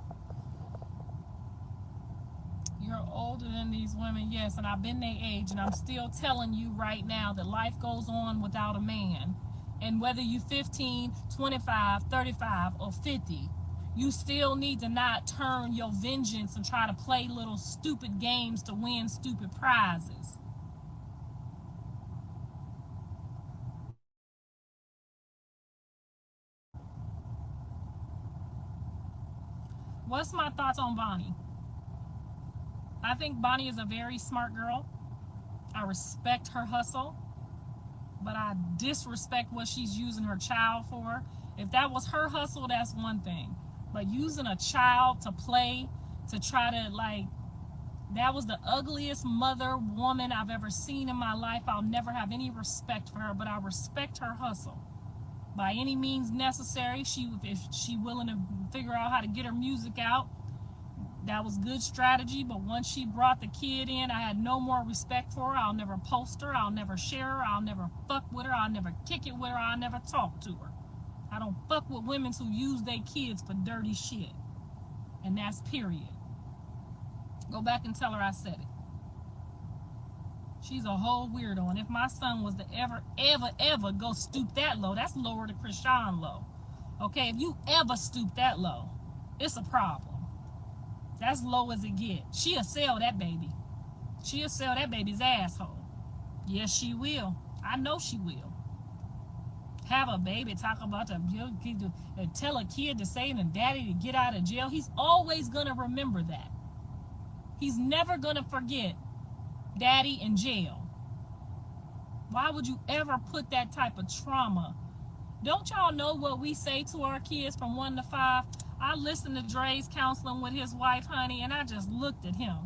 You're older than these women, yes, and I've been their age, and I'm still telling you right now that life goes on without a man. And whether you're 15, 25, 35, or 50, you still need to not turn your vengeance and try to play little stupid games to win stupid prizes. What's my thoughts on Bonnie? I think Bonnie is a very smart girl. I respect her hustle, but I disrespect what she's using her child for. If that was her hustle, that's one thing. But using a child to play, to try to, like, that was the ugliest mother woman I've ever seen in my life. I'll never have any respect for her, but I respect her hustle. By any means necessary, if she's willing to figure out how to get her music out, that was good strategy. But once she brought the kid in, I had no more respect for her. I'll never post her. I'll never share her. I'll never fuck with her. I'll never kick it with her. I'll never talk to her. I don't fuck with women who use their kids for dirty shit. And that's period. Go back and tell her I said it. She's a whole weirdo. And if my son was to ever go stoop that low, that's lower than Chrisean low. Okay, if you ever stoop that low, it's a problem. That's low as it gets. She'll sell that baby. She'll sell that baby's asshole. Yes, she will. I know she will. Have a baby, talk about tell a kid to say and daddy to get out of jail. He's always going to remember that. He's never going to forget daddy in jail. Why would you ever put that type of trauma? Don't y'all know what we say to our kids from 1 to 5? I listened to Dre's counseling with his wife, honey, and I just looked at him.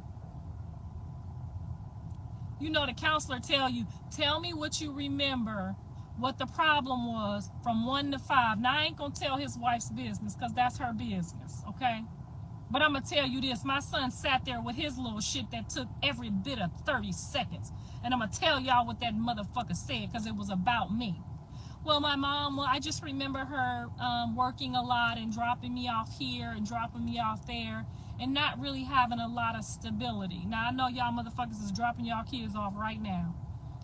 You know, the counselor tell me what you remember, what the problem was from 1 to 5. Now, I ain't going to tell his wife's business because that's her business, okay? But I'm going to tell you this. My son sat there with his little shit that took every bit of 30 seconds. And I'm going to tell y'all what that motherfucker said because it was about me. Well, my mom, I just remember her working a lot and dropping me off here and dropping me off there and not really having a lot of stability. Now, I know y'all motherfuckers is dropping y'all kids off right now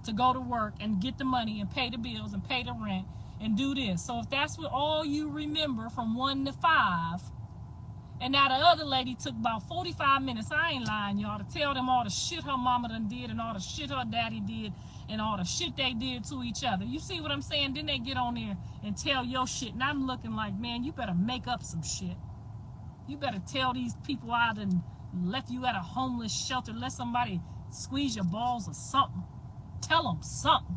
to go to work and get the money and pay the bills and pay the rent and do this. So if that's what all you remember from 1 to 5, and now the other lady took about 45 minutes, I ain't lying, y'all, to tell them all the shit her mama done did and all the shit her daddy did and all the shit they did to each other. You see what I'm saying? Then they get on there and tell your shit. And I'm looking like, man, you better make up some shit. You better tell these people out and left you at a homeless shelter. Let somebody squeeze your balls or something. Tell them something.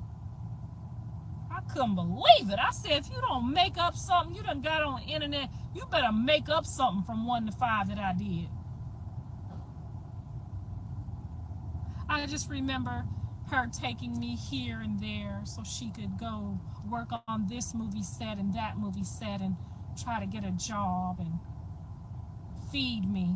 I couldn't believe it. I said, if you don't make up something, you done got on the internet, you better make up something from 1 to 5 that I did. I just remember her taking me here and there so she could go work on this movie set and that movie set and try to get a job and feed me.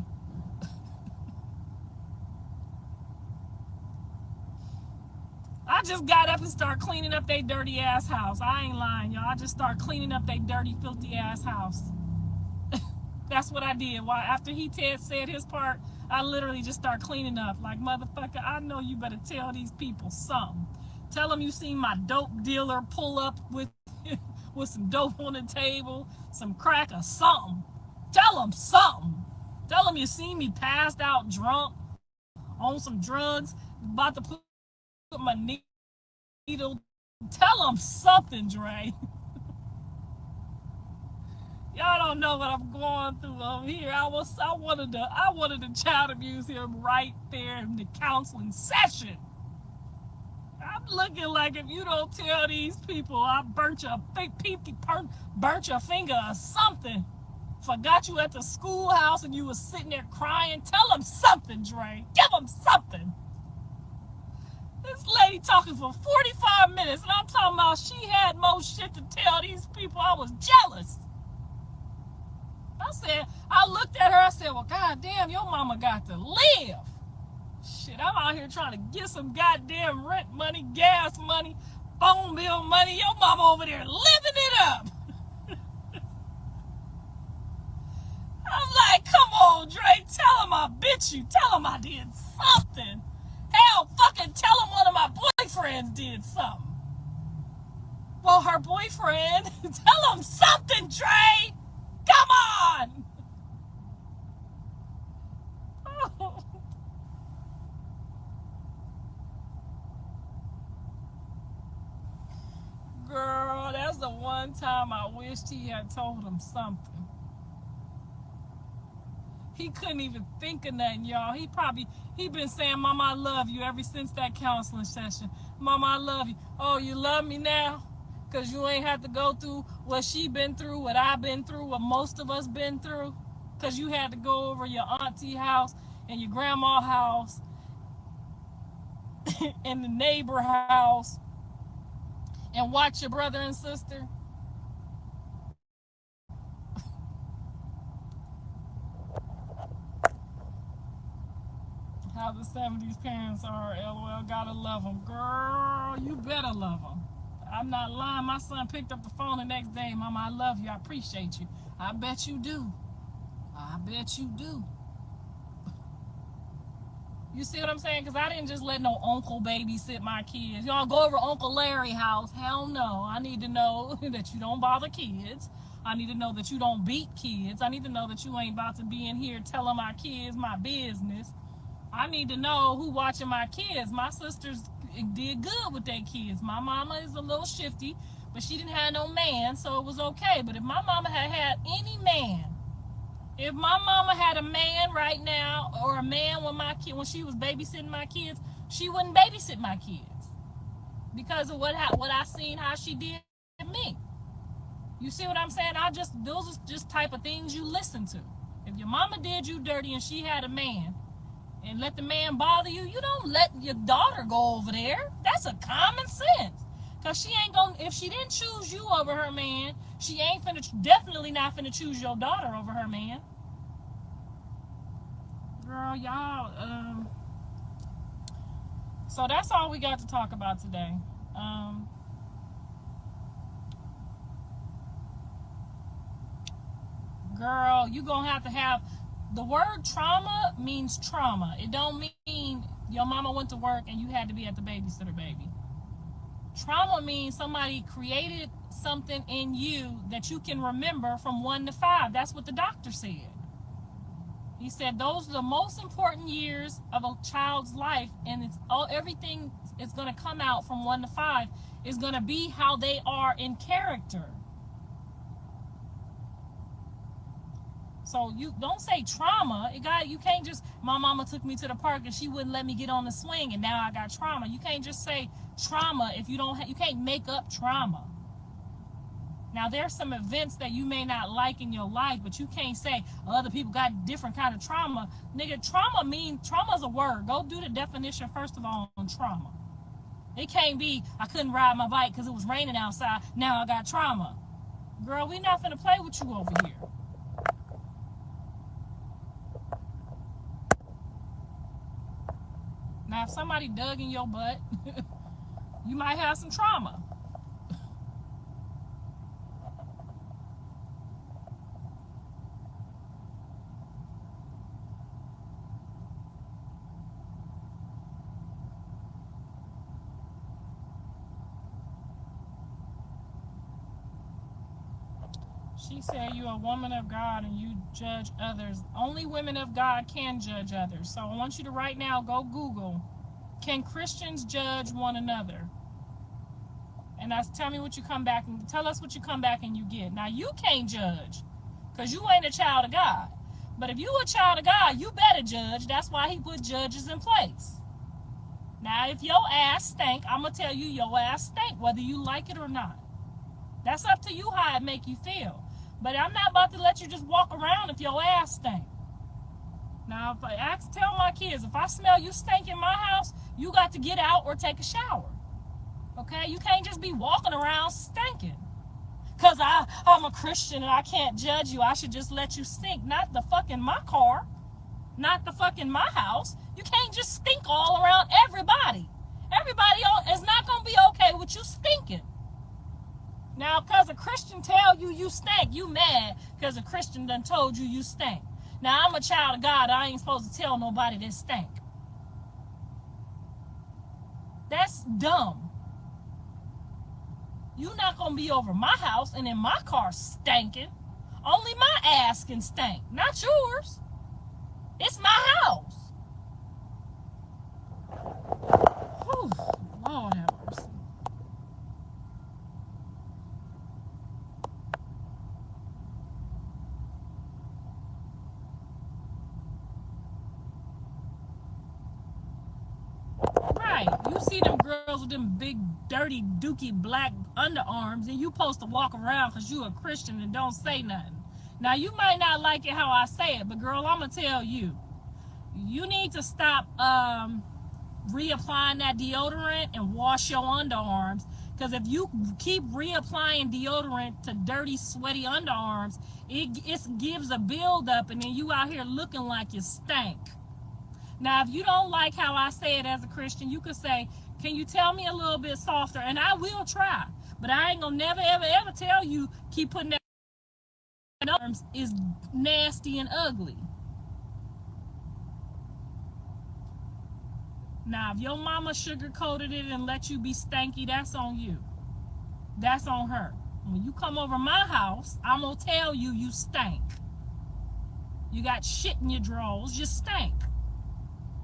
I just got up and started cleaning up their dirty ass house. I ain't lying, y'all. I just started cleaning up their dirty, filthy ass house. That's what I did. Why? After he said his part, I literally just started cleaning up. Like, motherfucker, I know you better tell these people something. Tell them you seen my dope dealer pull up with some dope on the table, some crack or something. Tell them something. Tell them you seen me passed out drunk on some drugs, about to put my needle. Tell them something, Dre. Y'all don't know what I'm going through over here. I wanted to child abuse him right there in the counseling session. I'm looking like if you don't tell these people I burnt your finger or something. Forgot you at the schoolhouse and you was sitting there crying. Tell them something, Dre. Give them something. This lady talking for 45 minutes and I'm talking about she had more shit to tell these people. I was jealous. I looked at her, I said, well, goddamn, your mama got to live. Shit, I'm out here trying to get some goddamn rent money, gas money, phone bill money. Your mama over there living it up. get you. Tell him I did something. Hell, fucking tell him one of my boyfriends did something. Well, her boyfriend, tell him something, Dre. Come on. Oh. Girl, that's the one time I wished he had told him something. He couldn't even think of nothing, y'all. He been saying, Mama, I love you ever since that counseling session. Mama, I love you. Oh, you love me now? Because you ain't had to go through what she been through, what I been through, what most of us been through. Because you had to go over your auntie house and your grandma house and the neighbor house and watch your brother and sister. How the 70s parents are, LOL, gotta love them. Girl, you better love them. I'm not lying. My son picked up the phone the next day. Mama, I love you. I appreciate you. I bet you do. I bet you do. You see what I'm saying? Because I didn't just let no uncle babysit my kids. Y'all go over Uncle Larry's house. Hell no. I need to know that you don't bother kids. I need to know that you don't beat kids. I need to know that you ain't about to be in here telling my kids my business. I need to know who watching my kids. My sisters did good with their kids. My mama is a little shifty, but she didn't have no man, so it was okay. But if my mama had any man, if my mama had a man right now, or a man when she was babysitting my kids, she wouldn't babysit my kids because of what I seen how she did me. You see what I'm saying? Those are just type of things you listen to. If your mama did you dirty and she had a man, and let the man bother you, you don't let your daughter go over there. That's a common sense. Because she ain't gonna, if she didn't choose you over her man, she ain't definitely not finna choose your daughter over her man. Girl, y'all, so that's all we got to talk about today. Girl, you gonna have to have, the word trauma means trauma. It don't mean your mama went to work and you had to be at the babysitter, baby. Trauma means somebody created something in you that you can remember from 1 to 5. That's what the doctor said. He said those are the most important years of a child's life, and everything is going to come out from 1 to 5 is going to be how they are in character. So you don't say trauma. You can't just, my mama took me to the park and she wouldn't let me get on the swing and now I got trauma. You can't just say trauma if you don't you can't make up trauma. Now there's some events that you may not like in your life, but you can't say other people got different kind of trauma. Nigga, trauma is a word. Go do the definition first of all on trauma. It can't be I couldn't ride my bike because it was raining outside. Now I got trauma. Girl, we not finna play with you over here. Now, if somebody dug in your butt, you might have some trauma. She said you're a woman of God and you judge others. Only women of God can judge others. So I want you to right now go Google, can Christians judge one another? And tell me what you come back and tell us what you come back and you get. Now you can't judge because you ain't a child of God. But if you a child of God, you better judge. That's why he put judges in place. Now if your ass stank, I'm going to tell you your ass stank whether you like it or not. That's up to you how it make you feel. But I'm not about to let you just walk around if your ass stink. Now, tell my kids, if I smell you stink in my house, you got to get out or take a shower. Okay? You can't just be walking around stinking. Because I'm a Christian and I can't judge you. I should just let you stink. Not the fucking my car. Not the fucking my house. You can't just stink all around everybody. Everybody is not going to be okay with you stinking. Now, because a Christian tell you stink, you mad because a Christian done told you stink. Now, I'm a child of God. I ain't supposed to tell nobody that stank. That's dumb. You're not going to be over my house and in my car stinking. Only my ass can stink, not yours. It's my house. Whew, Lord have mercy. Right. You see them girls with them big, dirty, dookie black underarms, and you supposed to walk around because you a Christian and don't say nothing. Now, you might not like it how I say it, but girl, I'm going to tell you. You need to stop reapplying that deodorant and wash your underarms. Because if you keep reapplying deodorant to dirty, sweaty underarms, it gives a buildup, and then you out here looking like you stink. Now, if you don't like how I say it as a Christian, you could say, can you tell me a little bit softer? And I will try. But I ain't going to never, ever, ever tell you keep putting that arms is nasty and ugly. Now, if your mama sugarcoated it and let you be stanky, that's on you. That's on her. When you come over my house, I'm going to tell you you stank. You got shit in your drawers, you stank.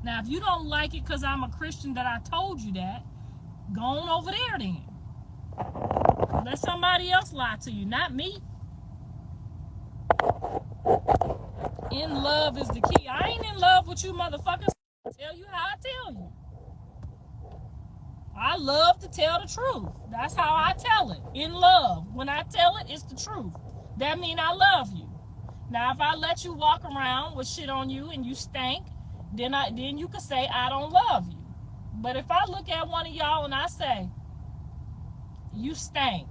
Now, if you don't like it because I'm a Christian that I told you that, go on over there then. Let somebody else lie to you, not me. In love is the key. I ain't in love with you motherfuckers. I'll tell you how I tell you. I love to tell the truth. That's how I tell it. In love. When I tell it, it's the truth. That means I love you. Now, if I let you walk around with shit on you and you stink, then you could say I don't love you. But if I look at one of y'all and I say, you stink,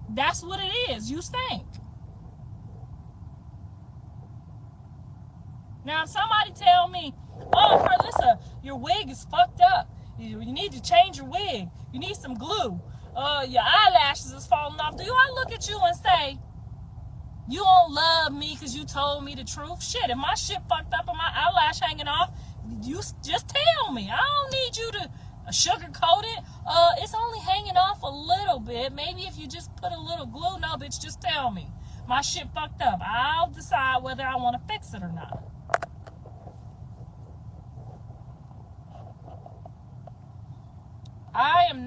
that's what it is. You stink. Now, if somebody tell me, oh, Karlissa, your wig is fucked up. You need to change your wig. You need some glue. Your eyelashes is falling off. Do I look at you and say, you don't love me because you told me the truth? Shit, if my shit fucked up and my eyelash hanging off, you just tell me. I don't need you to sugarcoat it. It's only hanging off a little bit. Maybe if you just put a little glue. No, bitch, just tell me. My shit fucked up. I'll decide whether I want to fix it or not.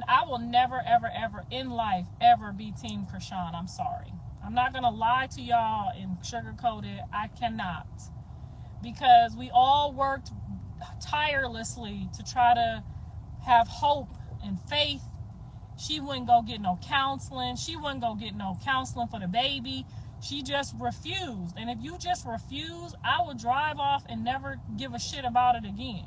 I will never, ever, ever in life ever be Team Chrisean. I'm sorry. I'm not going to lie to y'all and sugarcoat it. I cannot. Because we all worked tirelessly to try to have hope and faith. She wouldn't go get no counseling. She wouldn't go get no counseling for the baby. She just refused. And if you just refuse, I will drive off and never give a shit about it again.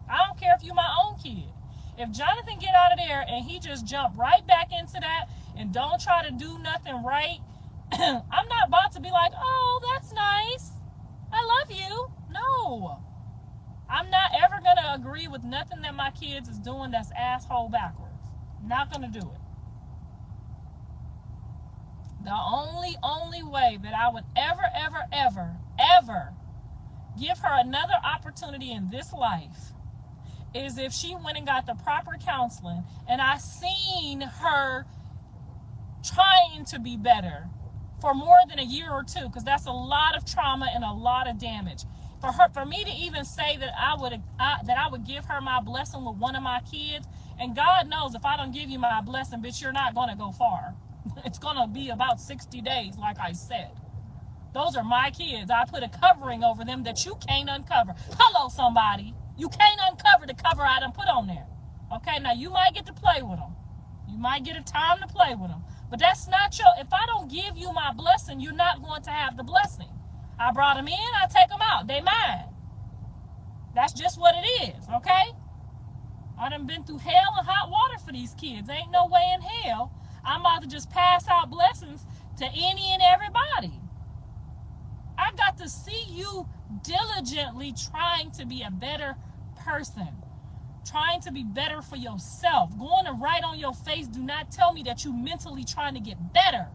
I don't care if you're my own kid. If Jonathan get out of there and he just jump right back into that and don't try to do nothing right, I'm not about to be like, oh, that's nice. I love you. No. I'm not ever going to agree with nothing that my kids is doing that's asshole backwards. Not going to do it. The only way that I would ever give her another opportunity in this life is if she went and got the proper counseling and I seen her trying to be better for more than a year or two, because that's a lot of trauma and a lot of damage. For me to even say that I would give her my blessing with one of my kids, and God knows if I don't give you my blessing, bitch, you're not going to go far. It's going to be about 60 days, like I said. Those are my kids. I put a covering over them that you can't uncover. Hello, somebody. You can't uncover the cover I done put on there. Okay, now you might get to play with them. You might get a time to play with them. But that's not your, if I don't give you my blessing, you're not going to have the blessing. I brought them in, I take them out. They mine. That's just what it is, okay? I done been through hell and hot water for these kids. Ain't no way in hell I'm about to just pass out blessings to any and everybody. I got to see you diligently trying to be a better person, trying to be better for yourself. Going to write on your face, do not tell me that you mentally trying to get better.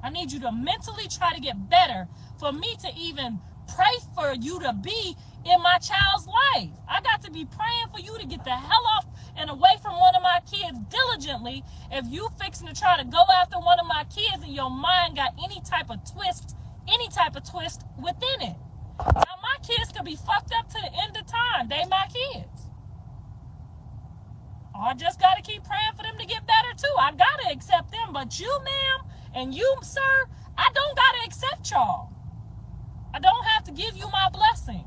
I need you to mentally try to get better for me to even pray for you to be in my child's life. I got to be praying for you to get the hell off and away from one of my kids diligently. If you fixing to try to go after one of my kids and your mind got any type of twist within it. Now my kids could be fucked up to the end of time. They my kids. I just got to keep praying for them to get better too. I got to accept them. But you, ma'am, and you, sir, I don't got to accept y'all. I don't have to give you my blessing.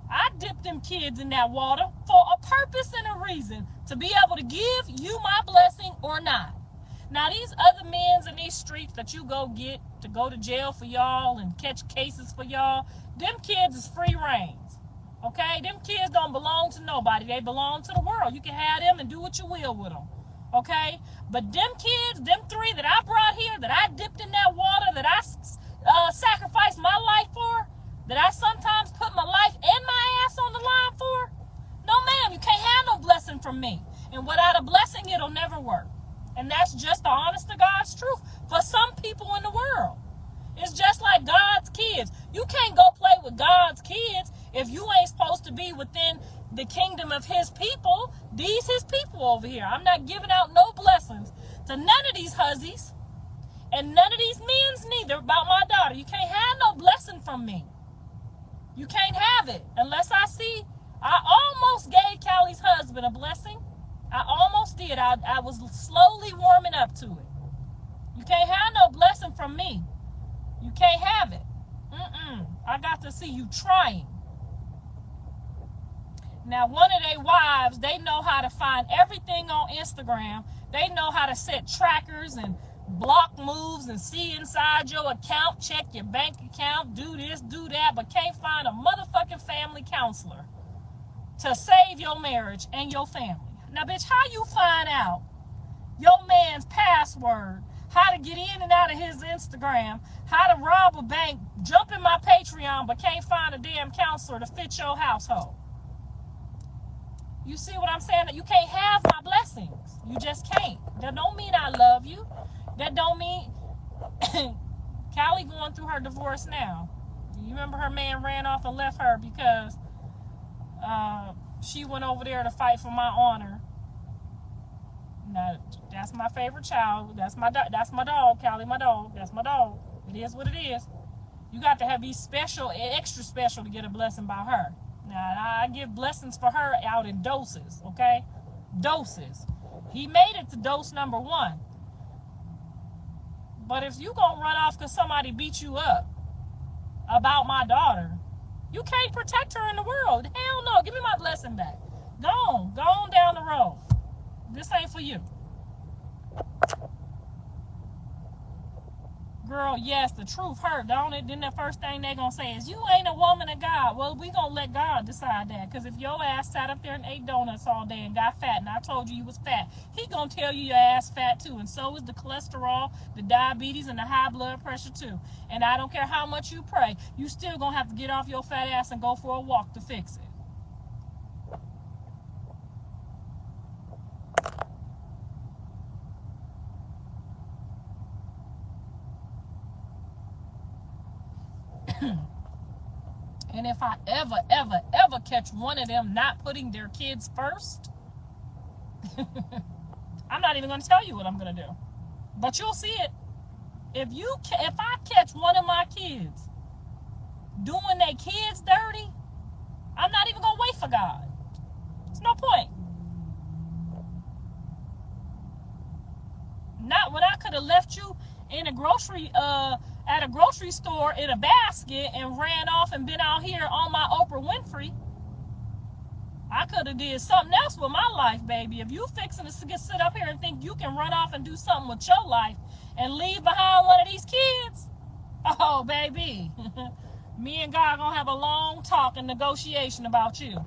I dipped them kids in that water for a purpose and a reason, to be able to give you my blessing or not. Now, these other men's in these streets that you go get to go to jail for y'all and catch cases for y'all, them kids is free reigns. Okay? Them kids don't belong to nobody. They belong to the world. You can have them and do what you will with them. Okay? But them kids, them three that I brought here, that I dipped in that water, that I sacrificed my life for, that I sometimes put my life and my ass on the line for, no ma'am, you can't have no blessing from me. And without a blessing, it'll never work. And that's just the honest to God's truth for some people in the world. It's just like God's kids. You can't go play with God's kids if you ain't supposed to be within the kingdom of his people. These his people over here. I'm not giving out no blessings to none of these hussies and none of these men's neither about my daughter. You can't have no blessing from me. You can't have it unless I see. I almost gave Callie's husband a blessing. I almost did. I was slowly warming up to it. You can't have no blessing from me. You can't have it. I got to see you trying. Now, one of their wives, they know how to find everything on Instagram. They know how to set trackers and block moves and see inside your account, check your bank account, do this, do that, but can't find a motherfucking family counselor to save your marriage and your family. Now, bitch, how you find out your man's password, how to get in and out of his Instagram, how to rob a bank, jump in my Patreon, but can't find a damn counselor to fit your household? You see what I'm saying? That you can't have my blessings. You just can't. That don't mean I love you. That don't mean Callie going through her divorce now. You remember her man ran off and left her because she went over there to fight for my honor. Now, that's my favorite child. That's my dog, Callie, my dog. That's my dog. It is what it is. You got to be special, extra special to get a blessing by her. Now, I give blessings for her out in doses, okay? Doses. He made it to dose number 1. But if you gonna run off because somebody beat you up about my daughter, you can't protect her in the world. Hell no. Give me my blessing back. Go on down the road. This ain't for you. Girl, yes, the truth hurt, don't it? Then the first thing they gonna say is, you ain't a woman of God. Well, we gonna let God decide that. Because if your ass sat up there and ate donuts all day and got fat, and I told you was fat, he gonna tell you your ass fat too. And so is the cholesterol, the diabetes, and the high blood pressure too. And I don't care how much you pray, you still gonna have to get off your fat ass and go for a walk to fix it. And if I ever catch one of them not putting their kids first, I'm not even going to tell you what I'm going to do. But you'll see it. If I catch one of my kids doing their kids dirty, I'm not even going to wait for God. There's no point. Not when I could have left you in a grocery at a grocery store in a basket and ran off and been out here on my Oprah Winfrey. I could have did something else with my life, baby. If you fixing to sit up here and think you can run off and do something with your life and leave behind one of these kids, oh, baby, me and God gonna have a long talk and negotiation about you.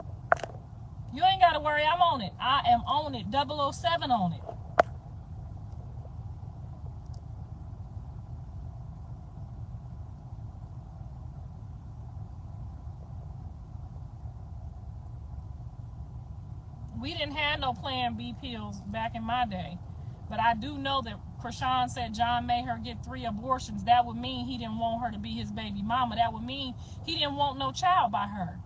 You ain't got to worry. I'm on it. I am on it. 007 on it. We didn't have no Plan B pills back in my day. But I do know that Chrisean said John made her get 3 abortions, that would mean he didn't want her to be his baby mama. That would mean he didn't want no child by her.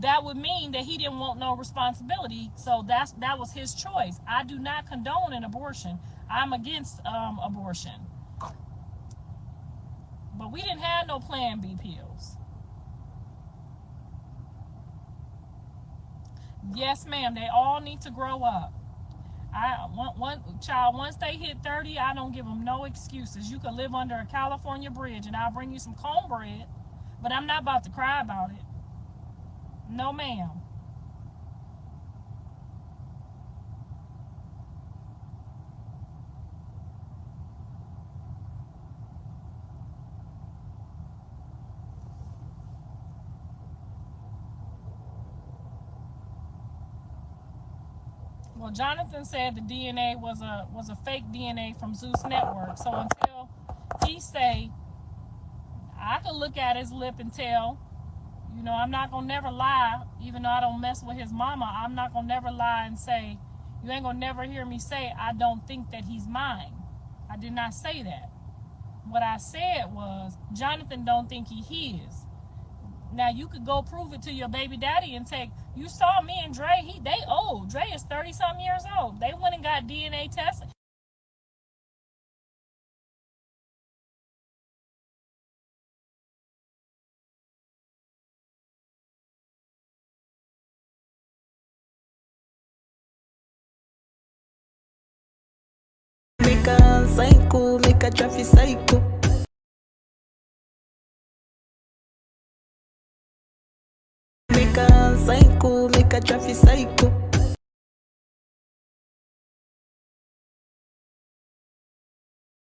That would mean that he didn't want no responsibility. So that was his choice. I do not condone an abortion. I'm against abortion. But we didn't have no Plan B pills. Yes, ma'am. They all need to grow up. I want one child, once they hit 30, I don't give them no excuses. You can live under a California bridge and I'll bring you some cornbread, but I'm not about to cry about it. No, ma'am. Well, Jonathan said the DNA was a fake DNA from Zeus Network. So until he say, I could look at his lip and tell, you know, I'm not gonna never lie, even though I don't mess with his mama. I'm not gonna never lie and say, you ain't gonna never hear me say, I don't think that he's mine. I did not say that. What I said was, Jonathan don't think he his. Now you could go prove it to your baby daddy and take, you saw me and Dre, they old. Dre is 30-something years old. They went and got DNA tested. Make a psycho, make a traffic psycho. Make a psycho, make a traffic psycho.